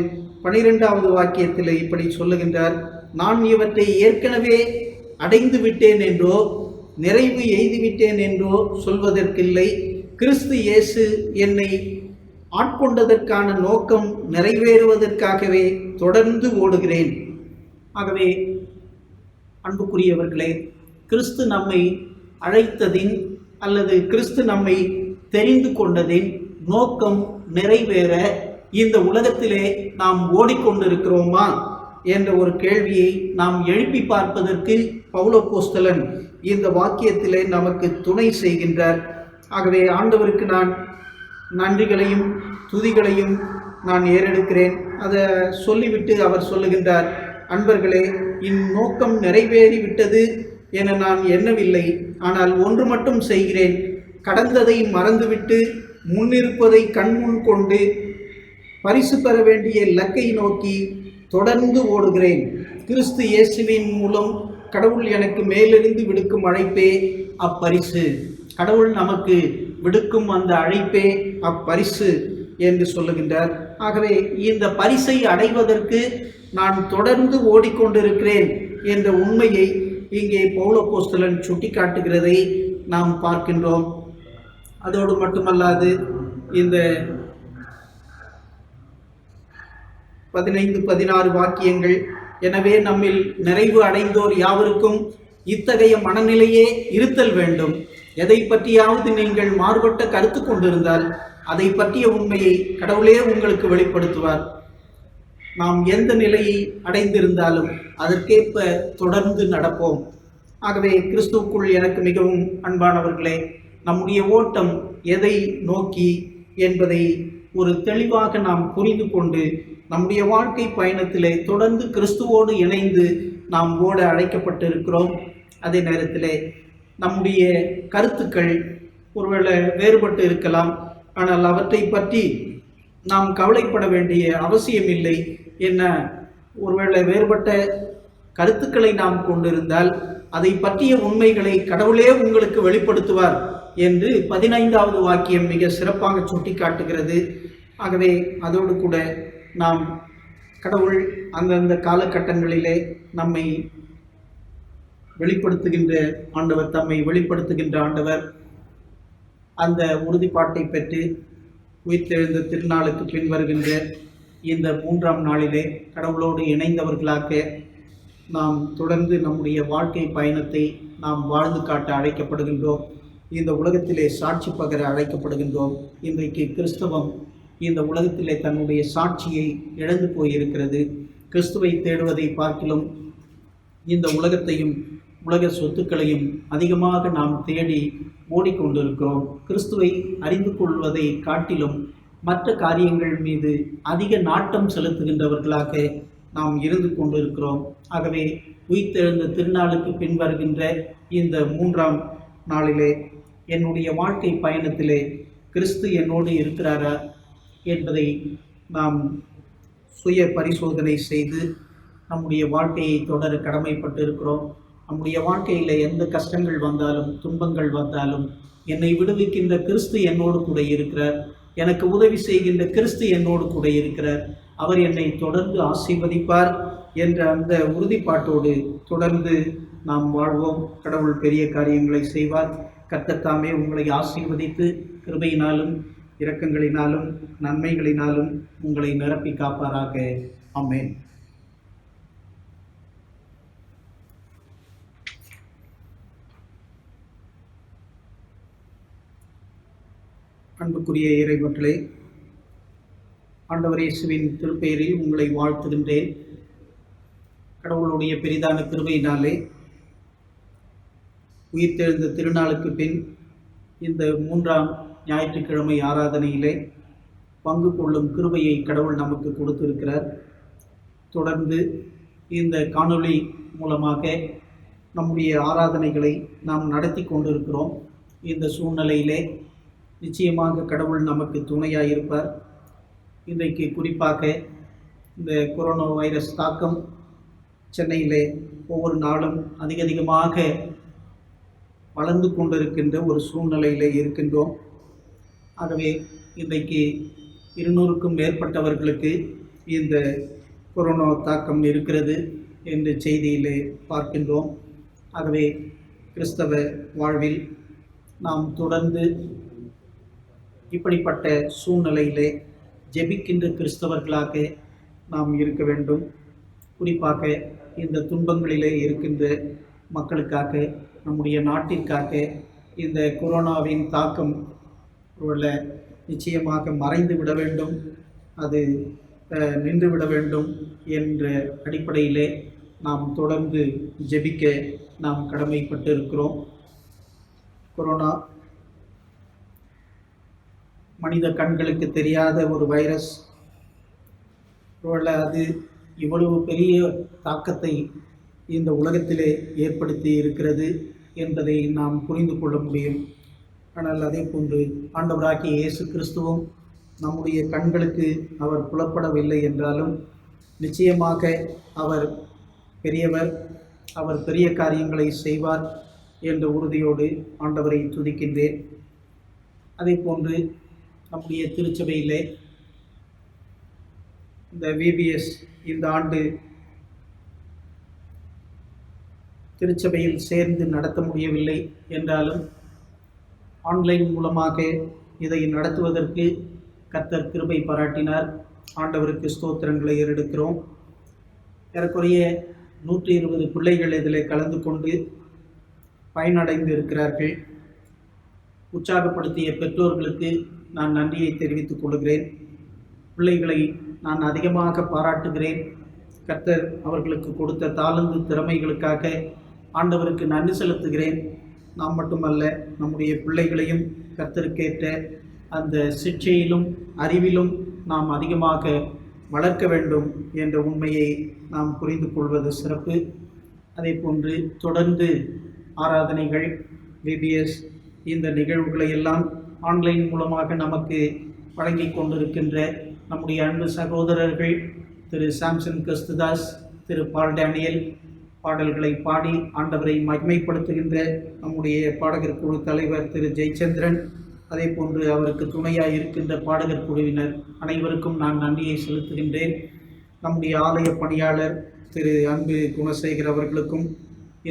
12வது வாக்கியத்தில் இப்படி சொல்லுகின்றார், நான் இவற்றை ஏற்கனவே அடைந்து விட்டேன் என்றோ நிறைவு எய்துவிட்டேன் என்றோ சொல்வதற்கில்லை, கிறிஸ்து இயேசு என்னை ஆட்கொண்டதற்கான நோக்கம் நிறைவேறுவதற்காகவே தொடர்ந்து ஓடுகிறேன். ஆகவே அன்புக்குரியவர்களே, கிறிஸ்து நம்மை அழைத்ததின் அல்லது கிறிஸ்து நம்மை தெரிந்து கொண்டதின் நோக்கம் நிறைவேற இந்த உலகத்திலே நாம் ஓடிக்கொண்டிருக்கிறோமா என்ற ஒரு கேள்வியை நாம் எழுப்பி பார்ப்பதற்கு பவுலப்போஸ்தலன் இந்த வாக்கியத்திலே நமக்கு துணை செய்கின்றார். ஆகவே ஆண்டவருக்கு நான் நன்றிகளையும் துதிகளையும் நான் ஏறெடுக்கிறேன். அதை சொல்லிவிட்டு அவர் சொல்லுகின்றார், அன்பர்களே, இந்நோக்கம் நிறைவேறிவிட்டது என நான் எண்ணவில்லை, ஆனால் ஒன்று மட்டும் செய்கிறேன், கடந்ததை மறந்துவிட்டு முன்னிருப்பதை கண்முன் கொண்டு பரிசு பெற வேண்டிய இலக்கை நோக்கி தொடர்ந்து ஓடுகிறேன். கிறிஸ்து இயேசுவின் மூலம் கடவுள் எனக்கு மேலிருந்து விடுக்கும் அழைப்பே அப்பரிசு. கடவுள் நமக்கு விடுக்கும் அந்த அழைப்பே அப்பரிசு என்று சொல்லுகின்றார். ஆகவே இந்த பரிசை அடைவதற்கு நான் தொடர்ந்து ஓடிக்கொண்டிருக்கிறேன் என்ற உண்மையை இங்கே பவுல் அப்போஸ்தலன் சுட்டிக்காட்டுகிறதை நாம் பார்க்கின்றோம். அதோடு மட்டுமல்லாது இந்த 15-16 வாக்கியங்கள், எனவே நம்மில் நிறைவு அடைந்தோர் யாவருக்கும் இத்தகைய மனநிலையே இருத்தல் வேண்டும். எதை பற்றியாவது நீங்கள் மாறுபட்ட கருத்து கொண்டிருந்தால் அதை பற்றிய உண்மையை கடவுளே உங்களுக்கு வெளிப்படுத்துவார். நாம் எந்த நிலையை அடைந்திருந்தாலும் அதற்கேற்ப தொடர்ந்து நடப்போம். ஆகவே கிறிஸ்துவுக்குள் எனக்கு மிகவும் அன்பானவர்களே, நம்முடைய ஓட்டம் எதை நோக்கி என்பதை ஒரு தெளிவாக நாம் புரிந்து கொண்டு நம்முடைய வாழ்க்கை பயணத்திலே தொடர்ந்து கிறிஸ்துவோடு இணைந்து நாம் ஓட அழைக்கப்பட்டிருக்கிறோம். அதே நேரத்தில் நம்முடைய கருத்துக்கள் ஒருவேளை வேறுபட்டு இருக்கலாம், ஆனால் அவற்றை பற்றி நாம் கவலைப்பட வேண்டிய அவசியமில்லை. என்ன, ஒருவேளை வேறுபட்ட கருத்துக்களை நாம் கொண்டிருந்தால் அதை பற்றிய உண்மைகளை கடவுளே உங்களுக்கு வெளிப்படுத்துவார் என்று 15வது வாக்கியம் மிக சிறப்பாக சுட்டிக்காட்டுகிறது. ஆகவே அதோடு கூட நாம் கடவுள் அந்தந்த காலகட்டங்களிலே நம்மை வெளிப்படுத்துகின்ற ஆண்டவர், தம்மை வெளிப்படுத்துகின்ற ஆண்டவர், அந்த உறுதிப்பாட்டை பெற்று உயிர்த்தெழுந்த திருநாளுக்கு பின் வருகின்ற இந்த 3ஆம் நாளிலே கடவுளோடு இணைந்தவர்களாக நாம் தொடர்ந்து நம்முடைய வாழ்க்கை பயணத்தை நாம் வாழ்ந்து காட்ட அழைக்கப்படுகின்றோம். இந்த உலகத்திலே சாட்சி பகர அழைக்கப்படுகின்றோம். இன்றைக்கு கிறிஸ்தவம் இந்த உலகத்திலே தன்னுடைய சாட்சியை இழந்து போயிருக்கிறது. கிறிஸ்துவை தேடுவதை பார்க்கிலும் இந்த உலகத்தையும் உலக சொத்துக்களையும் அதிகமாக நாம் தேடி ஓடிக்கொண்டிருக்கிறோம். கிறிஸ்துவை அறிந்து கொள்வதை காட்டிலும் மற்ற காரியங்கள் மீது அதிக நாட்டம் செலுத்துகின்றவர்களாக நாம் இருந்து கொண்டிருக்கிறோம். ஆகவே உயிர்த்தெழுந்த திருநாளுக்கு பின் வருகின்ற இந்த 3ஆம் நாளிலே என்னுடைய வாழ்க்கை பயணத்திலே கிறிஸ்து என்னோடு இருக்கிறாரா என்பதை நாம் சுய பரிசோதனை செய்து நம்முடைய வாழ்க்கையை தொடர கடமைப்பட்டு இருக்கிறோம். நம்முடைய வாழ்க்கையில் எந்த கஷ்டங்கள் வந்தாலும் துன்பங்கள் வந்தாலும் என்னை விடுவிக்கின்ற கிறிஸ்து என்னோடு கூட இருக்கிறார், எனக்கு உதவி செய்கின்ற கிறிஸ்து என்னோடு கூட இருக்கிறார், அவர் என்னை தொடர்ந்து ஆசீர்வதிப்பார் என்ற அந்த உறுதிப்பாட்டோடு தொடர்ந்து நாம் வாழ்வோம். கடவுள் பெரிய காரியங்களை செய்வார். கர்த்தர் தாமே உங்களை ஆசீர்வதித்து கிருபையினாலும் இரக்கங்களினாலும் நன்மைகளினாலும் உங்களை நிரப்பி காப்பாராக. ஆமென். அன்புக்குரிய இறைமக்களே, ஆண்டவர் இயேசுவின் திருப்பெயரில் உங்களை வாழ்த்துகின்றேன். கடவுளுடைய பெரிதான கிருபையினாலே உயிர்த்தெழுந்த திருநாளுக்கு பின் இந்த 3ஆம் ஞாயிற்றுக்கிழமை ஆராதனையிலே பங்கு கொள்ளும் கிருபையை கடவுள் நமக்கு கொடுத்திருக்கிறார். தொடர்ந்து இந்த காணொளி மூலமாக நம்முடைய ஆராதனைகளை நாம் நடத்தி கொண்டிருக்கிறோம். இந்த சூழ்நிலையிலே நிச்சயமாக கடவுள் நமக்கு துணையாக இருப்பார். இன்றைக்கு குறிப்பாக இந்த கொரோனா வைரஸ் தாக்கம் சென்னையிலே ஒவ்வொரு நாளும் அதிகமாக வளர்ந்து கொண்டிருக்கின்ற ஒரு சூழ்நிலையிலே இருக்கின்றோம். ஆகவே இன்றைக்கு 200க்கும் மேற்பட்டவர்களுக்கு இந்த கொரோனா தாக்கம் இருக்கிறது என்ற செய்தியிலே பார்க்கின்றோம். ஆகவே கிறிஸ்தவ வாழ்வில் நாம் தொடர்ந்து இப்படிப்பட்ட சூழ்நிலையிலே ஜெபிக்கின்ற கிறிஸ்தவர்களாக நாம் இருக்க வேண்டும். குறிப்பாக இந்த துன்பங்களிலே இருக்கின்ற மக்களுக்காக, நம்முடைய நாட்டிற்காக இந்த கொரோனாவின் தாக்கம் நிச்சயமாக மறைந்து விட வேண்டும், அது நின்று விட வேண்டும் என்ற அடிப்படையிலே நாம் தொடர்ந்து ஜெபிக்க நாம் கடமைப்பட்டு இருக்கிறோம். கொரோனா மனித கண்களுக்கு தெரியாத ஒரு வைரஸ். அது இவ்வளவு பெரிய தாக்கத்தை இந்த உலகத்திலே ஏற்படுத்தி இருக்கிறது என்பதை நாம் புரிந்து கொள்ள முடியும். ஆனால் அதே போன்று ஆண்டவராகிய இயேசு கிறிஸ்துவும் நம்முடைய கண்களுக்கு அவர் புலப்படவில்லை என்றாலும் நிச்சயமாக அவர் பெரியவர், அவர் பெரிய காரியங்களை செய்வார் என்ற உறுதியோடு ஆண்டவரை துதிக்கின்றேன். அதே போன்று நம்முடைய திருச்சபையிலே இந்த விபிஎஸ் இந்த ஆண்டு திருச்சபையில் சேர்ந்து நடத்த முடியவில்லை என்றாலும் ஆன்லைன் மூலமாக இதை நடத்துவதற்கு கர்த்தர் கிருபை பாராட்டினார். ஆண்டவருக்கு ஸ்தோத்திரங்களை ஏறெடுக்கிறோம். ஏறக்குறைய 120 பிள்ளைகள் இதில் கலந்து கொண்டு பயனடைந்து இருக்கிறார்கள். உற்சாகப்படுத்திய பெற்றோர்களுக்கு நான் நன்றியை தெரிவித்துக் கொள்கிறேன். பிள்ளைகளை நான் அதிகமாக பாராட்டுகிறேன். கர்த்தர் அவர்களுக்கு கொடுத்த தாளந்து திறமைகளுக்காக ஆண்டவருக்கு நன்றி செலுத்துகிறேன். நாம் மட்டுமல்ல, நம்முடைய பிள்ளைகளையும் கர்த்தருக்கேற்ற அந்த சிக்ஷையிலும் அறிவிலும் நாம் அதிகமாக வளர்க்க வேண்டும் என்ற உண்மையை நாம் புரிந்து கொள்வது சிறப்பு. அதே போன்று தொடர்ந்து ஆராதனைகள், விபிஎஸ் இந்த நிகழ்வுகளை எல்லாம் ஆன்லைன் மூலமாக நமக்கு வழங்கி கொண்டிருக்கின்ற நம்முடைய அன்பு சகோதரர்கள் திரு சாம்சன் கிறிஸ்துதாஸ், திரு பால் டேனியல் பாடல்களை பாடி ஆண்டவரை மகிமைப்படுத்துகின்ற நம்முடைய பாடகர் குழு தலைவர் திரு ஜெயச்சந்திரன், அதே போன்று அவருக்கு துணையாக இருக்கின்ற பாடகர் குழுவினர் அனைவருக்கும் நான் நன்றியை செலுத்துகின்றேன். நம்முடைய ஆலய பணியாளர் திரு அன்பு குணசேகர் அவர்களுக்கும்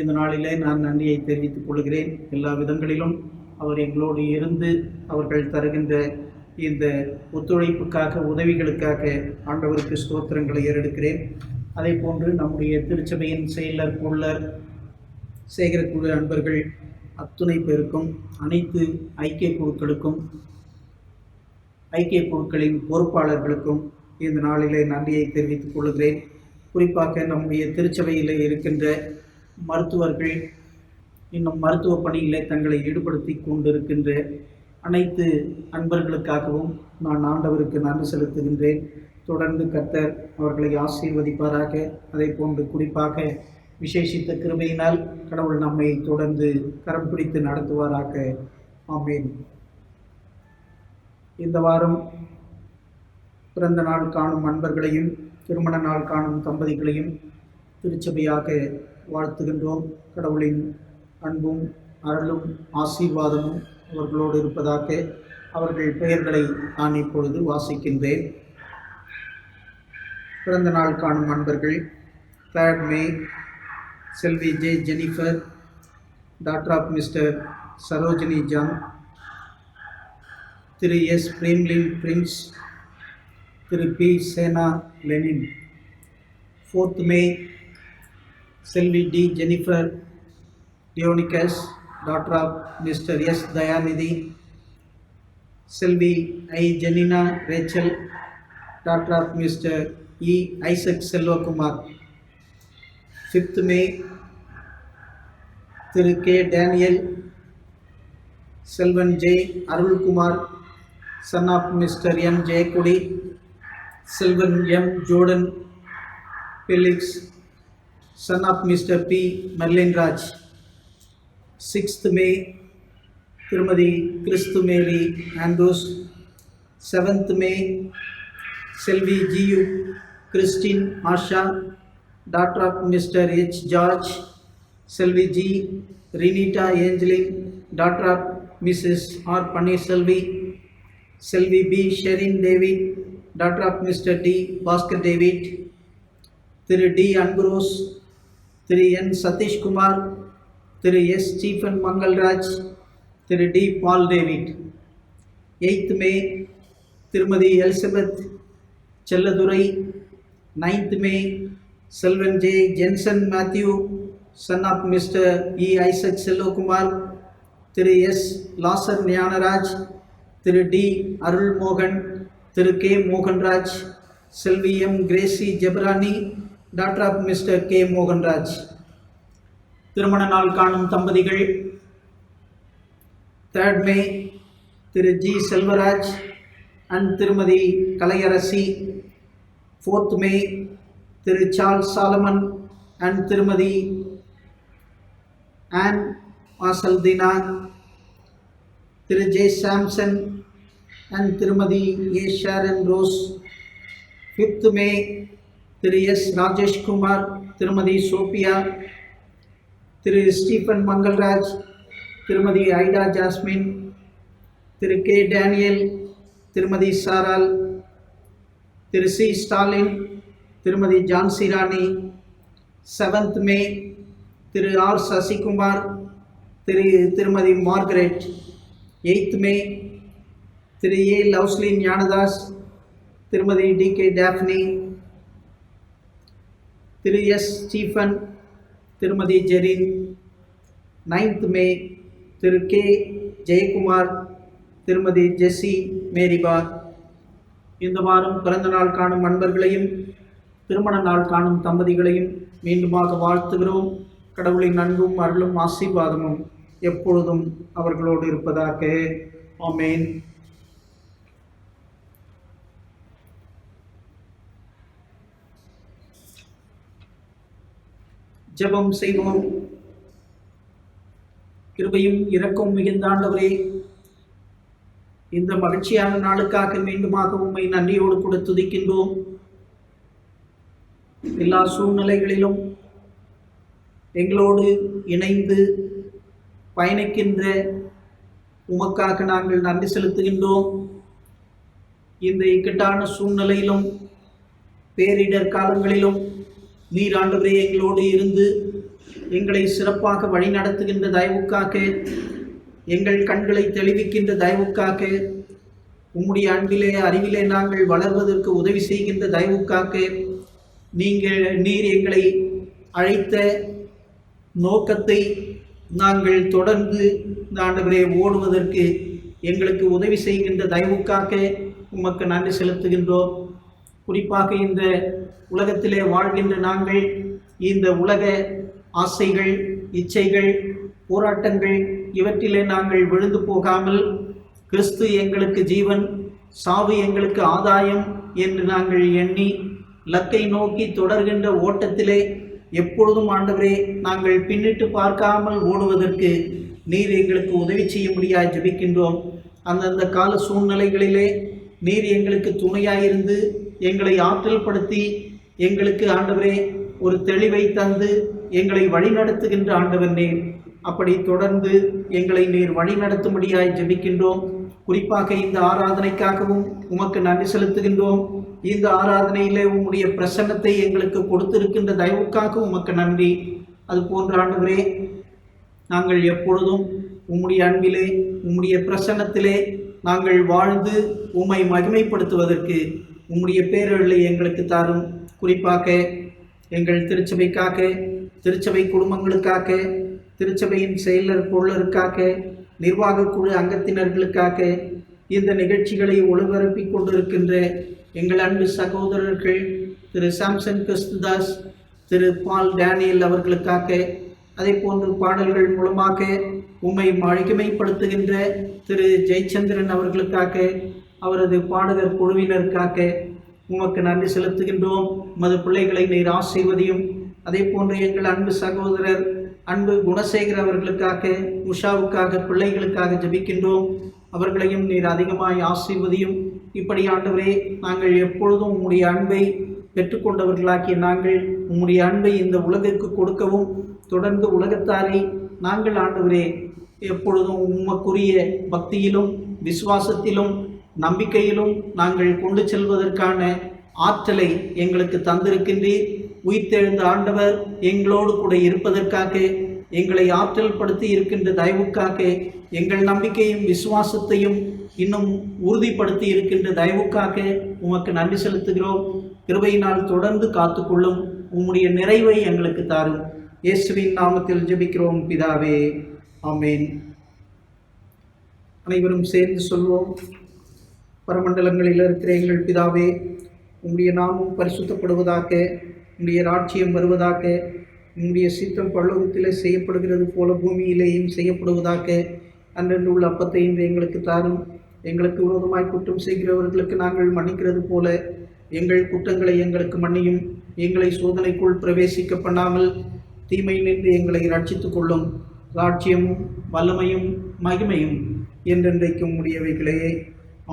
இந்த நாளிலே நான் நன்றியை தெரிவித்துக் கொள்கிறேன். எல்லா விதங்களிலும் அவர் எங்களோடு இருந்து அவர்கள் தருகின்ற இந்த ஒத்துழைப்புக்காக, உதவிகளுக்காக ஆண்டவருக்கு ஸ்தோத்திரங்களை ஏறெடுக்கிறேன். அதே போன்று நம்முடைய திருச்சபையின் செயலர், பொருளர், சேகரக்குழு அன்பர்கள் அத்துணை பேருக்கும், அனைத்து ஐக்கிய குழுக்களுக்கும், ஐக்கிய குழுக்களின் பொறுப்பாளர்களுக்கும் இந்த நாளிலே நன்றியை தெரிவித்துக் கொள்கிறேன். குறிப்பாக நம்முடைய திருச்சபையில் இருக்கின்ற மருத்துவர்கள், இன்னும் மருத்துவ பணியிலே தங்களை ஈடுபடுத்தி கொண்டிருக்கின்ற அனைத்து அன்பர்களுக்காகவும் நான் ஆண்டவருக்கு நன்றி செலுத்துகின்றேன். தொடர்ந்து கர்த்தர் அவர்களை ஆசீர்வதிப்பாராக. அதே போன்று குறிப்பாக விசேஷித்த கிருபையினால் கடவுள் நம்மை தொடர்ந்து கரம் பிடித்து நடத்துவாராக. ஆமென். இந்த வாரம் பிறந்த நாள் காணும் அன்பர்களையும் திருமண நாள் காணும் தம்பதிகளையும் திருச்சபையாக வாழ்த்துகின்றோம். கடவுளின் அன்பும் அருளும் ஆசீர்வாதமும் அவர்களோடு இருப்பதாக. அவர்கள் பெயர்களை நான் இப்பொழுது வாசிக்கின்றேன். பிறந்த நாள் காணும் அன்பர்கள்: 3rd May செல்வி J Jennifer, daughter of mister Sarojini John, திரு எஸ் பிரேம்லின் பிரின்ஸ், திரு P Sena Lenin. 4th May செல்வி D Jennifer Dionicus, daughter of mister S Dayanidhi, செல்வி I Jenina Rachel, daughter of mister E Isaac Selvakumar. 5th May திரு K Daniel செல்வன் J Arulkumar, son of mister N Jeyakudi, செல்வன் M Jordan Felix, son of mister P Merlinraj. 6th May திருமதி Kristhu Mary Andrews. 7th May செல்வி ஜியு Christine Asha, daughter of mister H George, செல்வி G Rinita Angeline, daughter of Mrs R Panneerselvi, செல்வி P Sherin David, daughter of mister D Baskar David, திரு D Ambrose, திரு N Satishkumar, திரு S Stephen Mangalraj, திரு D Paul David. 8th May திருமதி Elizabeth Selladurai. 9th May செல்வன் J Jenson Mathew, son of mister E Isaac Selvakumar, திரு S Lazar Gnanaraj, திரு D Arulmohan, திரு K Mohanraj, Selvi M Gracy Jebarani, daughter of mister K Mohanraj. திருமண நாள் காணும் தம்பதிகள்: 3rd May திரு ஜி செல்வராஜ் அண்ட் திருமதி கலையரசி. 4th May திரு சார்ல்ஸ் சாலமன் அண்ட் திருமதி ஆன் ஆசல்தீனா, திரு ஜே சாம்சன் அண்ட் திருமதி A Sharon Rose. 5th May திரு எஸ் ராஜேஷ்குமார், திருமதி சோபியா, திரு ஸ்டீஃபன் மங்கல்ராஜ், திருமதி ஐடா ஜாஸ்மின், திரு கே டேனியல், திருமதி சாரால், திரு சி ஸ்டாலின், திருமதி ஜான்சி ராணி. 7th மே திரு ஆர் சசிகுமார், திருமதி மார்கரெட். 8th மே திரு ஏ லவ்ஸ்லின் ஞானதாஸ், திருமதி டி கே டேஃப்னி, திரு எஸ் ஸ்டீஃபன், திருமதி ஜெரின். 9th மே திரு கே ஜெயக்குமார், திருமதி ஜெஸ்ஸி மேரிபார். இந்த வாரம் பிறந்த நாள் காணும் அன்பர்களையும் திருமண நாள் காணும் தம்பதிகளையும் மீண்டுமாக வாழ்த்துகிறோம். கடவுளின் அன்பும் அருளும் ஆசீர்வாதமும் எப்பொழுதும் அவர்களோடு இருப்பதாக. ஆமென். ஜெபம் செய்வோம். கிருபையும் இரக்கமும் மிகுந்த ஆண்டவரே, இந்த மகிழ்ச்சியான நாளுக்காக மீண்டுமாக உம்மை நன்றியோடு கூட துதிக்கின்றோம். எல்லா சூழ்நிலைகளிலும் எங்களோடு இணைந்து பயணிக்கின்ற உமக்காக நாங்கள் நன்றி செலுத்துகின்றோம். இந்த இக்கட்டான சூழ்நிலையிலும் பேரிடர் காலங்களிலும் நீர் ஆண்டவரே எங்களோடு இருந்து எங்களை சிறப்பாக வழி நடத்துகின்ற தயவுக்காக, எங்கள் கண்களை தெளிவிக்கின்ற தயவுக்காக, உம்முடைய அன்பிலே அறிவிலே நாங்கள் வளர்வதற்கு உதவி செய்கின்ற தயவுக்காக, நீர் எங்களை அழைத்த நோக்கத்தை நாங்கள் தொடர்ந்து ஆண்டவரே ஓடுவதற்கு எங்களுக்கு உதவி செய்கின்ற தயவுக்காக உமக்கு நன்றி செலுத்துகின்றோம். குறிப்பாக இந்த உலகத்திலே வாழ்கின்ற நாங்கள் இந்த உலக ஆசைகள், இச்சைகள், போராட்டங்கள் இவற்றிலே நாங்கள் விழுந்து போகாமல், கிறிஸ்து எங்களுக்கு ஜீவன், சாவு எங்களுக்கு ஆதாயம் என்று நாங்கள் எண்ணி லக்கை நோக்கி தொடர்கின்ற ஓட்டத்திலே எப்பொழுதும் ஆண்டவரே நாங்கள் பின்னிட்டு பார்க்காமல் ஓடுவதற்கு நீர் எங்களுக்கு உதவி செய்யும்படியாய் ஜெபிக்கின்றோம். அந்தந்த கால சூழ்நிலைகளிலே நீர் எங்களுக்கு துணையாயிருந்து எங்களை ஆற்றல் படுத்தி எங்களுக்கு ஆண்டவரே ஒரு தெளிவை தந்து எங்களை வழிநடத்துகின்ற ஆண்டவர் நீர். அப்படி தொடர்ந்து எங்களை நீர் வழி நடத்தும்படியாய் ஜெபிக்கின்றோம். குறிப்பாக இந்த ஆராதனைக்காகவும் உமக்கு நன்றி செலுத்துகின்றோம். இந்த ஆராதனையிலே உம்முடைய பிரசன்னத்தை எங்களுக்கு கொடுத்திருக்கின்ற தயவுக்காக உமக்கு நன்றி. அது போன்ற ஆண்டவரே, நாங்கள் எப்பொழுதும் உம்முடைய அன்பிலே உம்முடைய பிரசன்னத்திலே நாங்கள் வாழ்ந்து உம்மை மகிமைப்படுத்துவதற்கு உம்முடைய பேரருளை எங்களுக்கு தாரும். குறிப்பாக எங்கள் திருச்சபைக்காக, திருச்சபை குடும்பங்களுக்காக, திருச்சபையின் செயலர் பொருளருக்காக, நிர்வாக குழு அங்கத்தினர்களுக்காக, இந்த நிகழ்ச்சிகளை ஒளிபரப்பி கொண்டிருக்கின்ற எங்கள் அன்பு சகோதரர்கள் திரு சாம்சன் கிறிஸ்துதாஸ், திரு பால் டேனியல் அவர்களுக்காக, அதே போன்று பாடல்கள் மூலமாக உம்மை மகிமைப்படுத்துகின்ற திரு ஜெயச்சந்திரன் அவர்களுக்காக, அவரது பாடகர் குழுவினருக்காக உமக்கு நன்றி செலுத்துகின்றோம். உமது பிள்ளைகளை நீர் ஆசீர்வதியும். அதே போன்று எங்கள் அன்பு சகோதரர் அன்பு குணசேகர் அவர்களுக்காக, உஷாவுக்காக, பிள்ளைகளுக்காக ஜெபிக்கின்றோம். அவர்களையும் நீர் அதிகமாய் ஆசீர்வதியும். இப்படி ஆண்டவரே, நாங்கள் எப்பொழுதும் உம்முடைய அன்பை பெற்றுக்கொண்டவர்களாகிய நாங்கள் உம்முடைய அன்பை இந்த உலகிற்கு கொடுக்கவும், தொடர்ந்து உலகத்தாரை நாங்கள் ஆண்டவரே எப்பொழுதும் உமக்குரிய பக்தியிலும் விசுவாசத்திலும் நம்பிக்கையிலும் நாங்கள் கொண்டு செல்வதற்கான ஆற்றலை எங்களுக்கு தந்திருக்கின்றீர். உயிர்த்தெழுந்த ஆண்டவர் எங்களோடு கூட இருப்பதற்காக, எங்களை ஆற்றல் படுத்தி இருக்கின்ற தயவுக்காக, எங்கள் நம்பிக்கையும் விசுவாசத்தையும் இன்னும் உறுதிப்படுத்தி இருக்கின்ற தயவுக்காக உமக்கு நன்றி செலுத்துகிறோம். கிருபையினால் தொடர்ந்து காத்துக்கொள்ளும். உம்முடைய நிறைவை எங்களுக்கு தாரும். இயேசுவின் நாமத்தில் ஜெபிக்கிறோம் பிதாவே, ஆமென். அனைவரும் சேர்ந்து சொல்வோம். பரமண்டலங்களில் இருக்கிற எங்கள் பிதாவே, உம்முடைய நாமம் பரிசுத்தப்படுவதாக, உம்முடைய ராஜ்யம் வருவதாக, உம்முடைய சித்தம் பரலோகத்திலே செய்யப்படுகிறது போல பூமியிலேயும் செய்யப்படுவதாக. அன்றன்று உள்ள அப்பத்தை இன்று எங்களுக்கு தாரும். எங்களுக்கு விரோதமாய் குற்றம் செய்கிறவர்களுக்கு நாங்கள் மன்னிக்கிறது போல எங்கள் குற்றங்களை எங்களுக்கு மன்னியும். எங்களை சோதனைக்குள் பிரவேசிக்க பண்ணாமல் தீமை நின்று எங்களை ரட்சித்துக் கொள்ளும். ராஜ்யமும் வல்லமையும் மகிமையும் என்றென்றைக்கும் உடையவைகளே,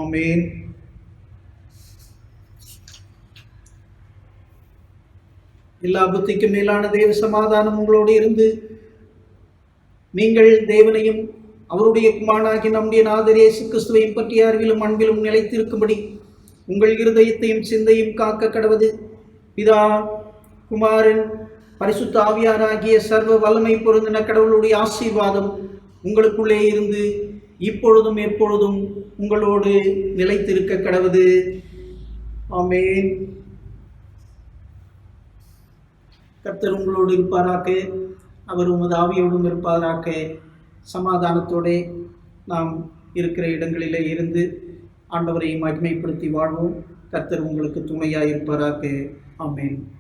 ஆமென். எல்லா புத்திக்கும் மேலான தேவ சமாதானம் உங்களோடு இருந்து நீங்கள் தேவனையும் அவருடைய குமாரனாகிய நம்முடைய நாதர் இயேசு கிறிஸ்துவையும் பற்றிய அறிவிலும் அன்பிலும் நிலைத்திருக்கும்படி உங்கள் இருதயத்தையும் சிந்தையும் காக்க கடவது. பிதா, குமாரன், பரிசுத்த ஆவியாராகிய சர்வ வல்லமை பொருந்தின கடவுளுடைய ஆசீர்வாதம் உங்களுக்குள்ளே இருந்து இப்பொழுதும் எப்பொழுதும் உங்களோடு நிலைத்திருக்க கடவது. ஆமென். கர்த்தர் உங்களோடு இருப்பாராக. அவர் உமது ஆவியோடும் இருப்பாராக. சமாதானத்தோடு நாம் இருக்கிற இடங்களிலே இருந்து ஆண்டவரை மகிமைப்படுத்தி வாழ்வோம். கர்த்தர் உங்களுக்கு துணையாக இருப்பாராக. ஆமென்.